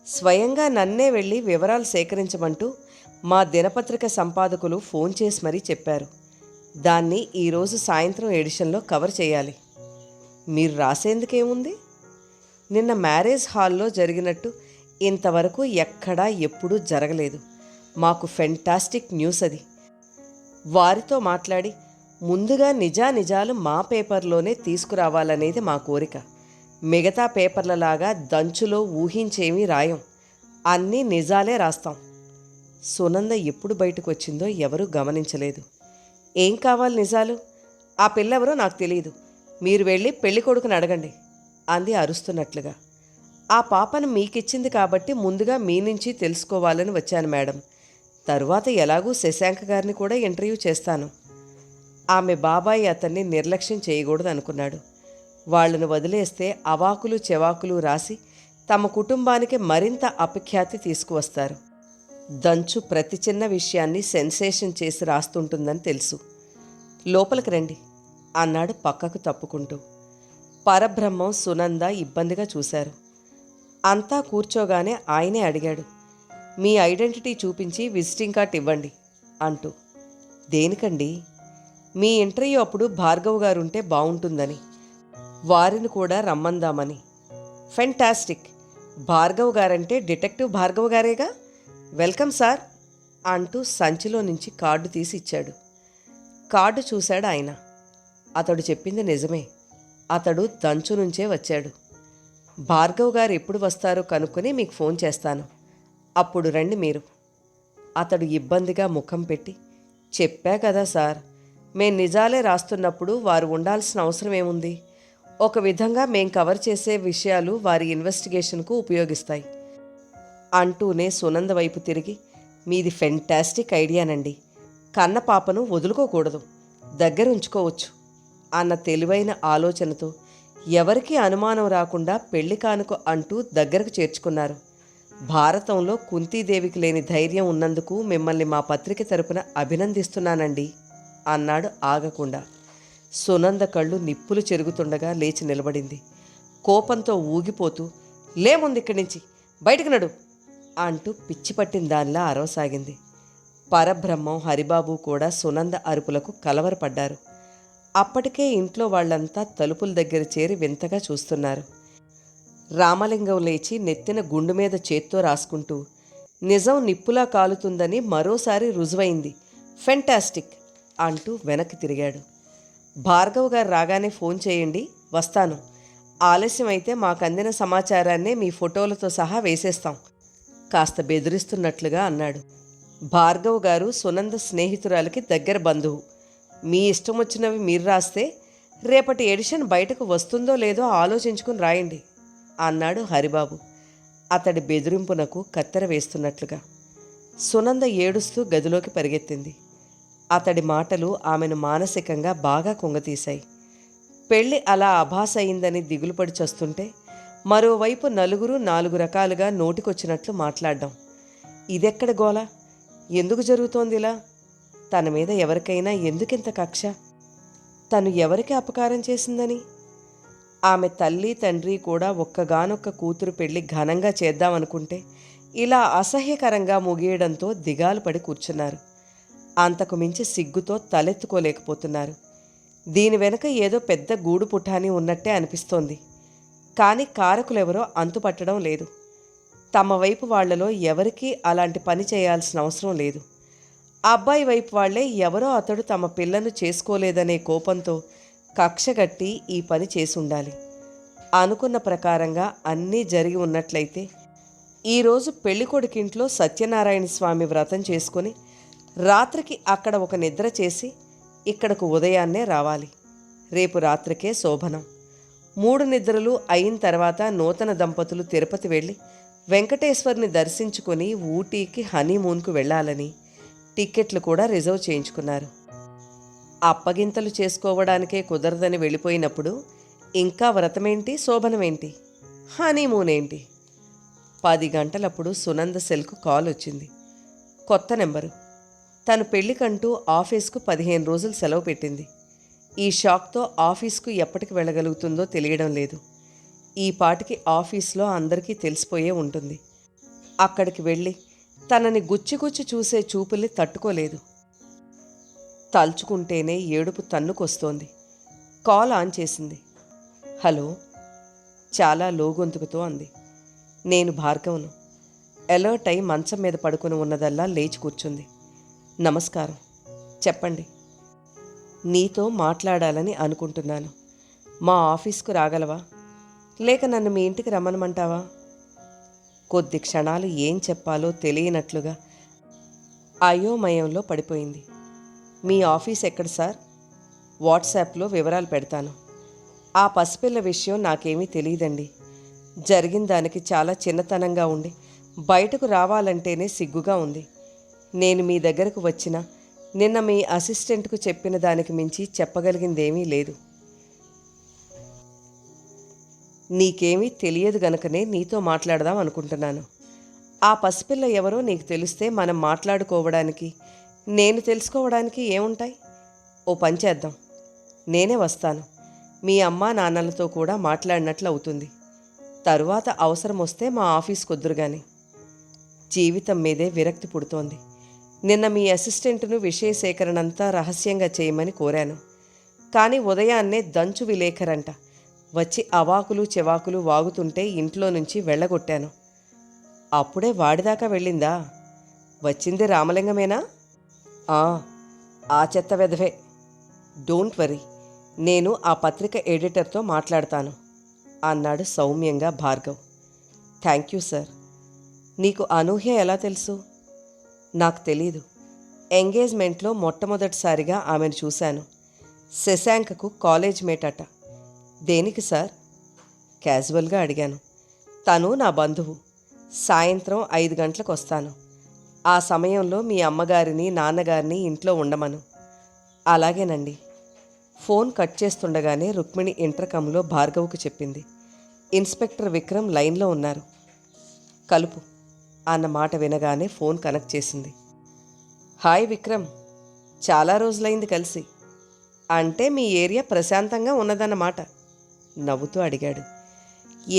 స్వయంగా నన్నే వెళ్ళి వివరాలు సేకరించమంటూ మా దినపత్రిక సంపాదకులు ఫోన్ చేసి మరీ చెప్పారు. దాన్ని ఈరోజు సాయంత్రం ఎడిషన్లో కవర్ చేయాలి. మీరు రాసేందుకేముంది? నిన్న మ్యారేజ్ హాల్లో జరిగినట్టు ఇంతవరకు ఎక్కడా ఎప్పుడూ జరగలేదు. మాకు ఫెంటాస్టిక్ న్యూస్ అది. వారితో మాట్లాడి ముందుగా నిజానిజాలు మా పేపర్లోనే తీసుకురావాలనేది మా కోరిక. మిగతా పేపర్లలాగా దంచులో ఊహించేమీ రాయం, అన్నీ నిజాలే రాస్తాం. సునంద ఎప్పుడు బయటకు వచ్చిందో ఎవరూ గమనించలేదు. ఏం కావాలి నిజాలు? ఆ పిల్లెవరో నాకు తెలియదు, మీరు వెళ్ళి పెళ్లి కొడుకుని అడగండి అంది అరుస్తున్నట్లుగా. ఆ పాపను మీకిచ్చింది కాబట్టి ముందుగా మీ నుంచి తెలుసుకోవాలని వచ్చాను మేడం. తరువాత ఎలాగూ శశాంక్ గారిని కూడా ఇంటర్వ్యూ చేస్తాను. ఆమె బాబాయి అతన్ని నిర్లక్ష్యం చేయకూడదు అనుకున్నాడు. వాళ్లను వదిలేస్తే అవాకులు చెవాకులు రాసి తమ కుటుంబానికి మరింత అపఖ్యాతి తీసుకువస్తారు. దంచు ప్రతి చిన్న విషయాన్ని సెన్సేషన్ చేసి రాస్తుంటుందని తెలుసు. లోపలికి రండి అన్నాడు పక్కకు తప్పుకుంటూ. పరబ్రహ్మం, సునంద ఇబ్బందిగా చూశారు. అంతా కూర్చోగానే ఆయనే అడిగాడు, మీ ఐడెంటిటీ చూపించి విజిటింగ్ కార్డ్ ఇవ్వండి అంటూ. దేనికండి? మీ ఇంటర్వ్యూ అప్పుడు భార్గవ్ గారు ఉంటే బాగుంటుందని, వారిని కూడా రమ్మందామని. ఫెంటాస్టిక్. భార్గవ్ గారంటే డిటెక్టివ్ భార్గవ్ గారేగా. వెల్కమ్ సార్ అంటూ సంచిలో నుంచి కార్డు తీసి ఇచ్చాడు. కార్డు చూశాడు ఆయన. అతడు చెప్పింది నిజమే. అతడు దంచు నుంచే వచ్చాడు. భార్గవ్ గారు ఎప్పుడు వస్తారో కనుక్కొని మీకు ఫోన్ చేస్తాను, అప్పుడు రండి మీరు. అతడు ఇబ్బందిగా ముఖం పెట్టి, చెప్పా కదా సార్, మేం నిజాలే రాస్తున్నప్పుడు వారు ఉండాల్సిన అవసరం ఏముంది? ఒక విధంగా మేం కవర్ చేసే విషయాలు వారి ఇన్వెస్టిగేషన్కు ఉపయోగిస్తాయి అంటూనే సునంద వైపు తిరిగి, మీది ఫెంటాస్టిక్ ఐడియానండి. కన్న పాపను వదులుకోకూడదు, దగ్గర ఉంచుకోవచ్చు అన్న తెలివైన ఆలోచనతో ఎవరికీ అనుమానం రాకుండా పెళ్లి కానుక అంటూ దగ్గరకు చేర్చుకున్నారు. భారతంలో కుంతీదేవికి లేని ధైర్యం ఉన్నందుకు మిమ్మల్ని మా పత్రిక తరపున అభినందిస్తున్నానండి అన్నాడు ఆగకుండా. సునంద కళ్ళు నిప్పులు చెరుగుతుండగా లేచి నిలబడింది. కోపంతో ఊగిపోతూ, లేముంది ఇక్కడి నుంచి, బయటకు నడు అంటూ పిచ్చి పట్టిన దానిలా అరవసాగింది. పరబ్రహ్మం, హరిబాబు కూడా సునంద అరుపులకు కలవరపడ్డారు. అప్పటికే ఇంట్లో వాళ్లంతా తలుపుల దగ్గర చేరి వింతగా చూస్తున్నారు. రామలింగం లేచి నెత్తిన గుండు మీద చేత్తో రాసుకుంటూ, నిజం నిప్పులా కాలుతుందని మరోసారి రుజువైంది, ఫెంటాస్టిక్ అంటూ వెనక్కి తిరిగాడు. భార్గవ్ గారు రాగానే ఫోన్ చేయండి, వస్తాను. ఆలస్యమైతే మాకందిన సమాచారాన్నే మీ ఫోటోలతో సహా వేసేస్తాం కాస్త బెదిరిస్తున్నట్లుగా అన్నాడు. భార్గవ్ గారు సునంద స్నేహితురాలకి దగ్గర బంధువు. మీ ఇష్టం వచ్చినవి మీరు రాస్తే రేపటి ఎడిషన్ బయటకు వస్తుందో లేదో ఆలోచించుకుని రాయండి అన్నాడు హరిబాబు అతడి బెదిరింపునకు కత్తెర వేస్తున్నట్లుగా. సునంద ఏడుస్తూ గదిలోకి పరిగెత్తింది. అతడి మాటలు ఆమెను మానసికంగా బాగా కుంగతీశాయి. పెళ్లి అలా అభాస అయిందని దిగులుపడి చస్తుంటే మరోవైపు నలుగురు నాలుగు రకాలుగా నోటికొచ్చినట్లు మాట్లాడడం. ఇదెక్కడ గోల? ఎందుకు జరుగుతోంది ఇలా? తన మీద ఎవరికైనా ఎందుకింత కక్ష? తను ఎవరికి అపకారం చేసిందని? ఆమె తల్లి తండ్రి కూడా ఒక్కగానొక్క కూతురు పెళ్లి ఘనంగా చేద్దామనుకుంటే ఇలా అసహ్యకరంగా ముగియడంతో దిగాలు పడి కూర్చున్నారు. అంతకు మించి సిగ్గుతో తలెత్తుకోలేకపోతున్నారు. దీని వెనుక ఏదో పెద్ద గూడు పుఠాని ఉన్నట్టే అనిపిస్తోంది. కానీ కారకులెవరో అంతుపట్టడం లేదు. తమ వైపు వాళ్లలో ఎవరికీ అలాంటి పని చేయాల్సిన అవసరం లేదు. ఆ అబ్బాయి వైపు వాళ్లే ఎవరో అతడు తమ పిల్లను చేసుకోలేదనే కోపంతో కక్షగట్టి ఈ పని చేసుండాలి. అనుకున్న ప్రకారంగా అన్నీ జరిగి ఉన్నట్లయితే ఈరోజు పెళ్ళికొడుకింట్లో సత్యనారాయణ స్వామి వ్రతం చేసుకుని రాత్రికి అక్కడ ఒక నిద్ర చేసి ఇక్కడకు ఉదయాన్నే రావాలి. రేపు రాత్రికే శోభనం. 3 నిద్రలు అయిన తర్వాత నూతన దంపతులు తిరుపతి వెళ్ళి వెంకటేశ్వర్ని దర్శించుకొని ఊటీకి హనీమూన్కు వెళ్ళాలని టిక్కెట్లు కూడా రిజర్వ్ చేయించుకున్నారు. అప్పగింతలు చేసుకోవడానికే కుదరదని వెళ్ళిపోయినప్పుడు ఇంకా వ్రతమేంటి, శోభనమేంటి, హనీమూన్ ఏంటి? 10 గంటలప్పుడు సునంద సెల్కు కాల్ వచ్చింది. కొత్త నెంబరు. తను పెళ్లికంటూ ఆఫీస్కు 15 రోజులు సెలవు పెట్టింది. ఈ షాక్తో ఆఫీస్కు ఎప్పటికి వెళ్ళగలుగుతుందో తెలియడం లేదు. ఈ పాటికి ఆఫీస్లో అందరికీ తెలిసిపోయే ఉంటుంది. అక్కడికి వెళ్ళి తనని గుచ్చిగుచ్చి చూసే చూపుల్ని తట్టుకోలేదు. తలుచుకుంటేనే ఏడుపు తన్నుకొస్తోంది. కాల్ ఆన్ చేసింది. హలో, చాలా లోగొంతుకుతో అంది. నేను భార్గవను. అలర్ట్ అయి మంచం మీద పడుకుని ఉన్నదల్లా లేచి కూర్చుంది. నమస్కారం, చెప్పండి. నీతో మాట్లాడాలని అనుకుంటున్నాను. మా ఆఫీస్కు రాగలవా, లేక నన్ను మీ ఇంటికి రమ్మనమంటావా? కొద్ది క్షణాలు ఏం చెప్పాలో తెలియనట్లుగా అయోమయంలో పడిపోయింది. మీ ఆఫీస్ ఎక్కడ సార్? వాట్సాప్లో వివరాలు పెడతాను. ఆ పసిపిల్ల విషయం నాకేమీ తెలియదండి. జరిగిన దానికి చాలా చిన్నతనంగా ఉండి బయటకు రావాలంటేనే సిగ్గుగా ఉంది. నేను మీ దగ్గరకు వచ్చిన నిన్న మీ అసిస్టెంట్కు చెప్పిన దానికి మించి చెప్పగలిగిందేమీ లేదు. నీకేమీ తెలియదు గనుకనే నీతో మాట్లాడదాం అనుకుంటున్నాను. ఆ పసిపిల్ల ఎవరో నీకు తెలిస్తే మనం మాట్లాడుకోవడానికి, నేను తెలుసుకోవడానికి ఏముంటాయి? ఓ పని చేద్దాం, నేనే వస్తాను. మీ అమ్మా నాన్నలతో కూడా మాట్లాడినట్లు అవుతుంది. తరువాత అవసరం వస్తే మా ఆఫీస్కి వద్దురుగాని. జీవితం మీదే విరక్తి పుడుతోంది. నిన్న మీ అసిస్టెంట్ను విషయ సేకరణంతా రహస్యంగా చేయమని కోరాను. కానీ ఉదయాన్నే దంచు విలేఖరంట వచ్చి అవాకులు చెవాకులు వాగుతుంటే ఇంట్లో నుంచి వెళ్ళగొట్టాను. అప్పుడే వాడిదాకా వెళ్ళిందా? వచ్చింది రామలింగమేనా? ఆ చెత్త వెధవే. డోంట్ వరీ, నేను ఆ పత్రిక ఎడిటర్తో మాట్లాడతాను అన్నాడు సౌమ్యంగా భార్గవ్. Thank you sir. నీకు అనూహ్య ఎలా తెలుసు? నాకు తెలీదు. ఎంగేజ్మెంట్లో మొట్టమొదటిసారిగా ఆమెను చూశాను. శశాంకకు కాలేజ్ మేట్ అట. దేనికి సార్? క్యాజువల్గా అడిగాను. తను నా బంధువు. సాయంత్రం 5 గంటలకు వస్తాను. ఆ సమయంలో మీ అమ్మగారిని నాన్నగారిని ఇంట్లో ఉండమను. అలాగేనండి. ఫోన్ కట్ చేస్తుండగానే రుక్మిణి ఇంటర్కంలో భార్గవ్కు చెప్పింది. ఇన్స్పెక్టర్ విక్రమ్ లైన్లో ఉన్నారు, కలుపు అన్న మాట వినగానే ఫోన్ కనెక్ట్ చేసింది. హాయ్ విక్రమ్, చాలా రోజులైంది కలిసి. అంటే మీ ఏరియా ప్రశాంతంగా ఉన్నదన్నమాట నవ్వుతూ అడిగాడు.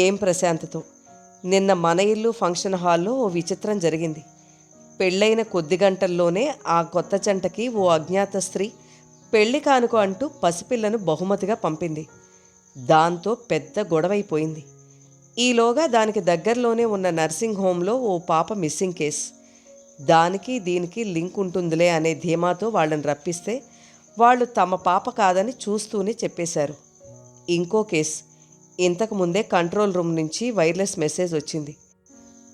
ఏం ప్రశాంతతో. నిన్న మన ఇల్లు ఫంక్షన్ హాల్లో ఓ విచిత్రం జరిగింది. పెళ్ళైన కొద్ది గంటల్లోనే ఆ కొత్త జంటకి ఓ అజ్ఞాత స్త్రీ పెళ్లి కానుక అంటూ పసిపిల్లను బహుమతిగా పంపింది. దాంతో పెద్ద గొడవైపోయింది. ఈలోగా దానికి దగ్గరలోనే ఉన్న నర్సింగ్ హోంలో ఓ పాప మిస్సింగ్ కేస్. దానికి దీనికి లింక్ ఉంటుందిలే అనే ధీమాతో వాళ్ళని రప్పిస్తే వాళ్ళు తమ పాప కాదని చూస్తూనే చెప్పేశారు. ఇంకో కేస్, ఇంతకుముందే కంట్రోల్ రూమ్ నుంచి వైర్లెస్ మెసేజ్ వచ్చింది.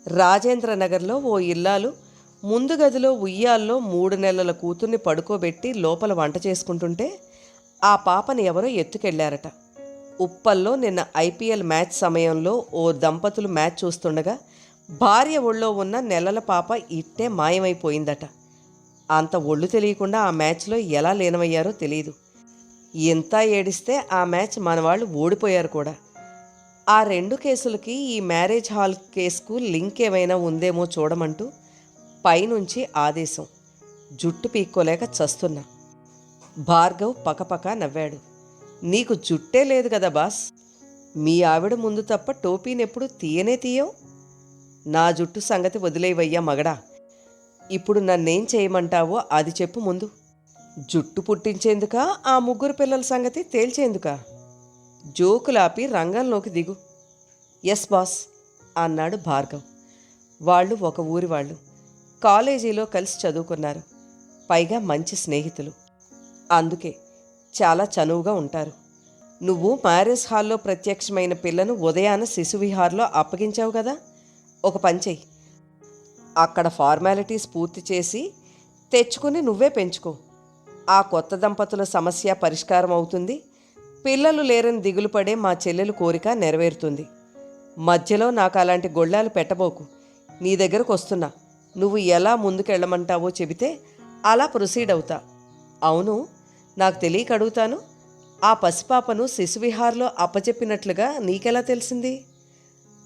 రాజేంద్రనగర్లో ఓ ఇల్లాలు ముందు గదిలో ఉయ్యాల్లో 3 నెలల కూతుర్ని పడుకోబెట్టి లోపల వంట చేసుకుంటుంటే ఆ పాపని ఎవరో ఎత్తుకెళ్లారట. ఉప్పల్లో నిన్న ఐపీఎల్ మ్యాచ్ సమయంలో ఓ దంపతులు మ్యాచ్ చూస్తుండగా భార్య ఒళ్ళో ఉన్న నెలల పాప ఇట్టే మాయమైపోయిందట. అంత ఒళ్ళు తెలియకుండా ఆ మ్యాచ్లో ఎలా లీనమయ్యారో తెలియదు. ఎంత ఏడిస్తే ఆ మ్యాచ్ మనవాళ్ళు ఓడిపోయారు కూడా. ఆ 2 కేసులకి ఈ మ్యారేజ్ హాల్ కేసుకు లింక్ ఏమైనా ఉందేమో చూడమంటూ పైనుంచి ఆదేశం. జుట్టు పీక్కోలేక చస్తున్నా. భార్గవ్ పకపక నవ్వాడు. నీకు జుట్టే లేదు కదా బాస్. మీ ఆవిడ ముందు తప్ప టోపీనెప్పుడు తీయనే తీయవు. నా జుట్టు సంగతి వదిలేవయ్యా మగడా. ఇప్పుడు నన్నేం చేయమంటావో అది చెప్పు ముందు. జుట్టు పుట్టించేందుకా, ఆ 3 పిల్లల సంగతి తేల్చేందుకా? జోకులాపి రంగంలోకి దిగు. ఎస్ బాస్ అన్నాడు భార్గవ్. వాళ్ళు ఒక ఊరి వాళ్ళు. కాలేజీలో కలిసి చదువుకున్నారు. పైగా మంచి స్నేహితులు. అందుకే చాలా చనువుగా ఉంటారు. నువ్వు మ్యారేజ్ హాల్లో ప్రత్యక్షమైన పిల్లను ఉదయాన శిశువిహార్లో అప్పగించావు కదా. ఒక పని చెయ్యి, అక్కడ ఫార్మాలిటీస్ పూర్తి చేసి తెచ్చుకుని నువ్వే పెంచుకో. ఆ కొత్త దంపతుల సమస్య పరిష్కారం అవుతుంది. పిల్లలు లేరని దిగులు పడే మా చెల్లెలు కోరిక నెరవేరుతుంది. మధ్యలో నాకు అలాంటి గొళ్ళాలు పెట్టబోకు. నీ దగ్గరకు వస్తున్నా. నువ్వు ఎలా ముందుకెళ్ళమంటావో చెబితే అలా ప్రొసీడ్ అవుతా. అవును, నాకు తెలియక అడుగుతాను, ఆ పసిపాపను శిశువిహార్లో అప్పచెప్పినట్లుగా నీకెలా తెలిసింది?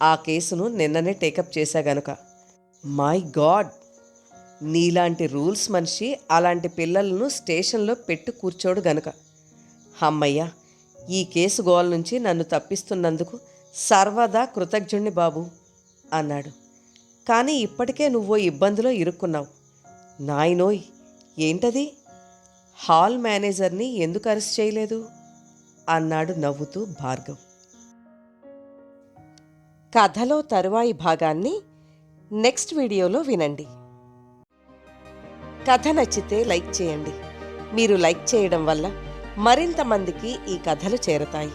ఆ కేసును నిన్ననే టేకప్ చేశా గనుక. మై గాడ్, నీలాంటి రూల్స్ మనిషి అలాంటి పిల్లలను స్టేషన్లో పెట్టి కూర్చోడు గనుక. అమ్మయ్య, ఈ కేసు గోల నుంచి నన్ను తప్పిస్తున్నందుకు సర్వదా కృతజ్ఞుణ్ణి బాబు అన్నాడు. కానీ ఇప్పటికే నువ్వో ఇబ్బందిలో ఇరుక్కున్నావు. నాయనోయ్, ఏంటది? హాల్ మేనేజర్ని ఎందుకు అరెస్ట్ చేయలేదు అన్నాడు నవ్వుతూ భార్గవ్. కథలో తరువాయి భాగాన్ని నెక్స్ట్ వీడియోలో వినండి. కథ నచ్చితే లైక్ చేయండి. మీరు లైక్ చేయడం వల్ల మరింత మందికి ఈ కథలు చేరతాయి.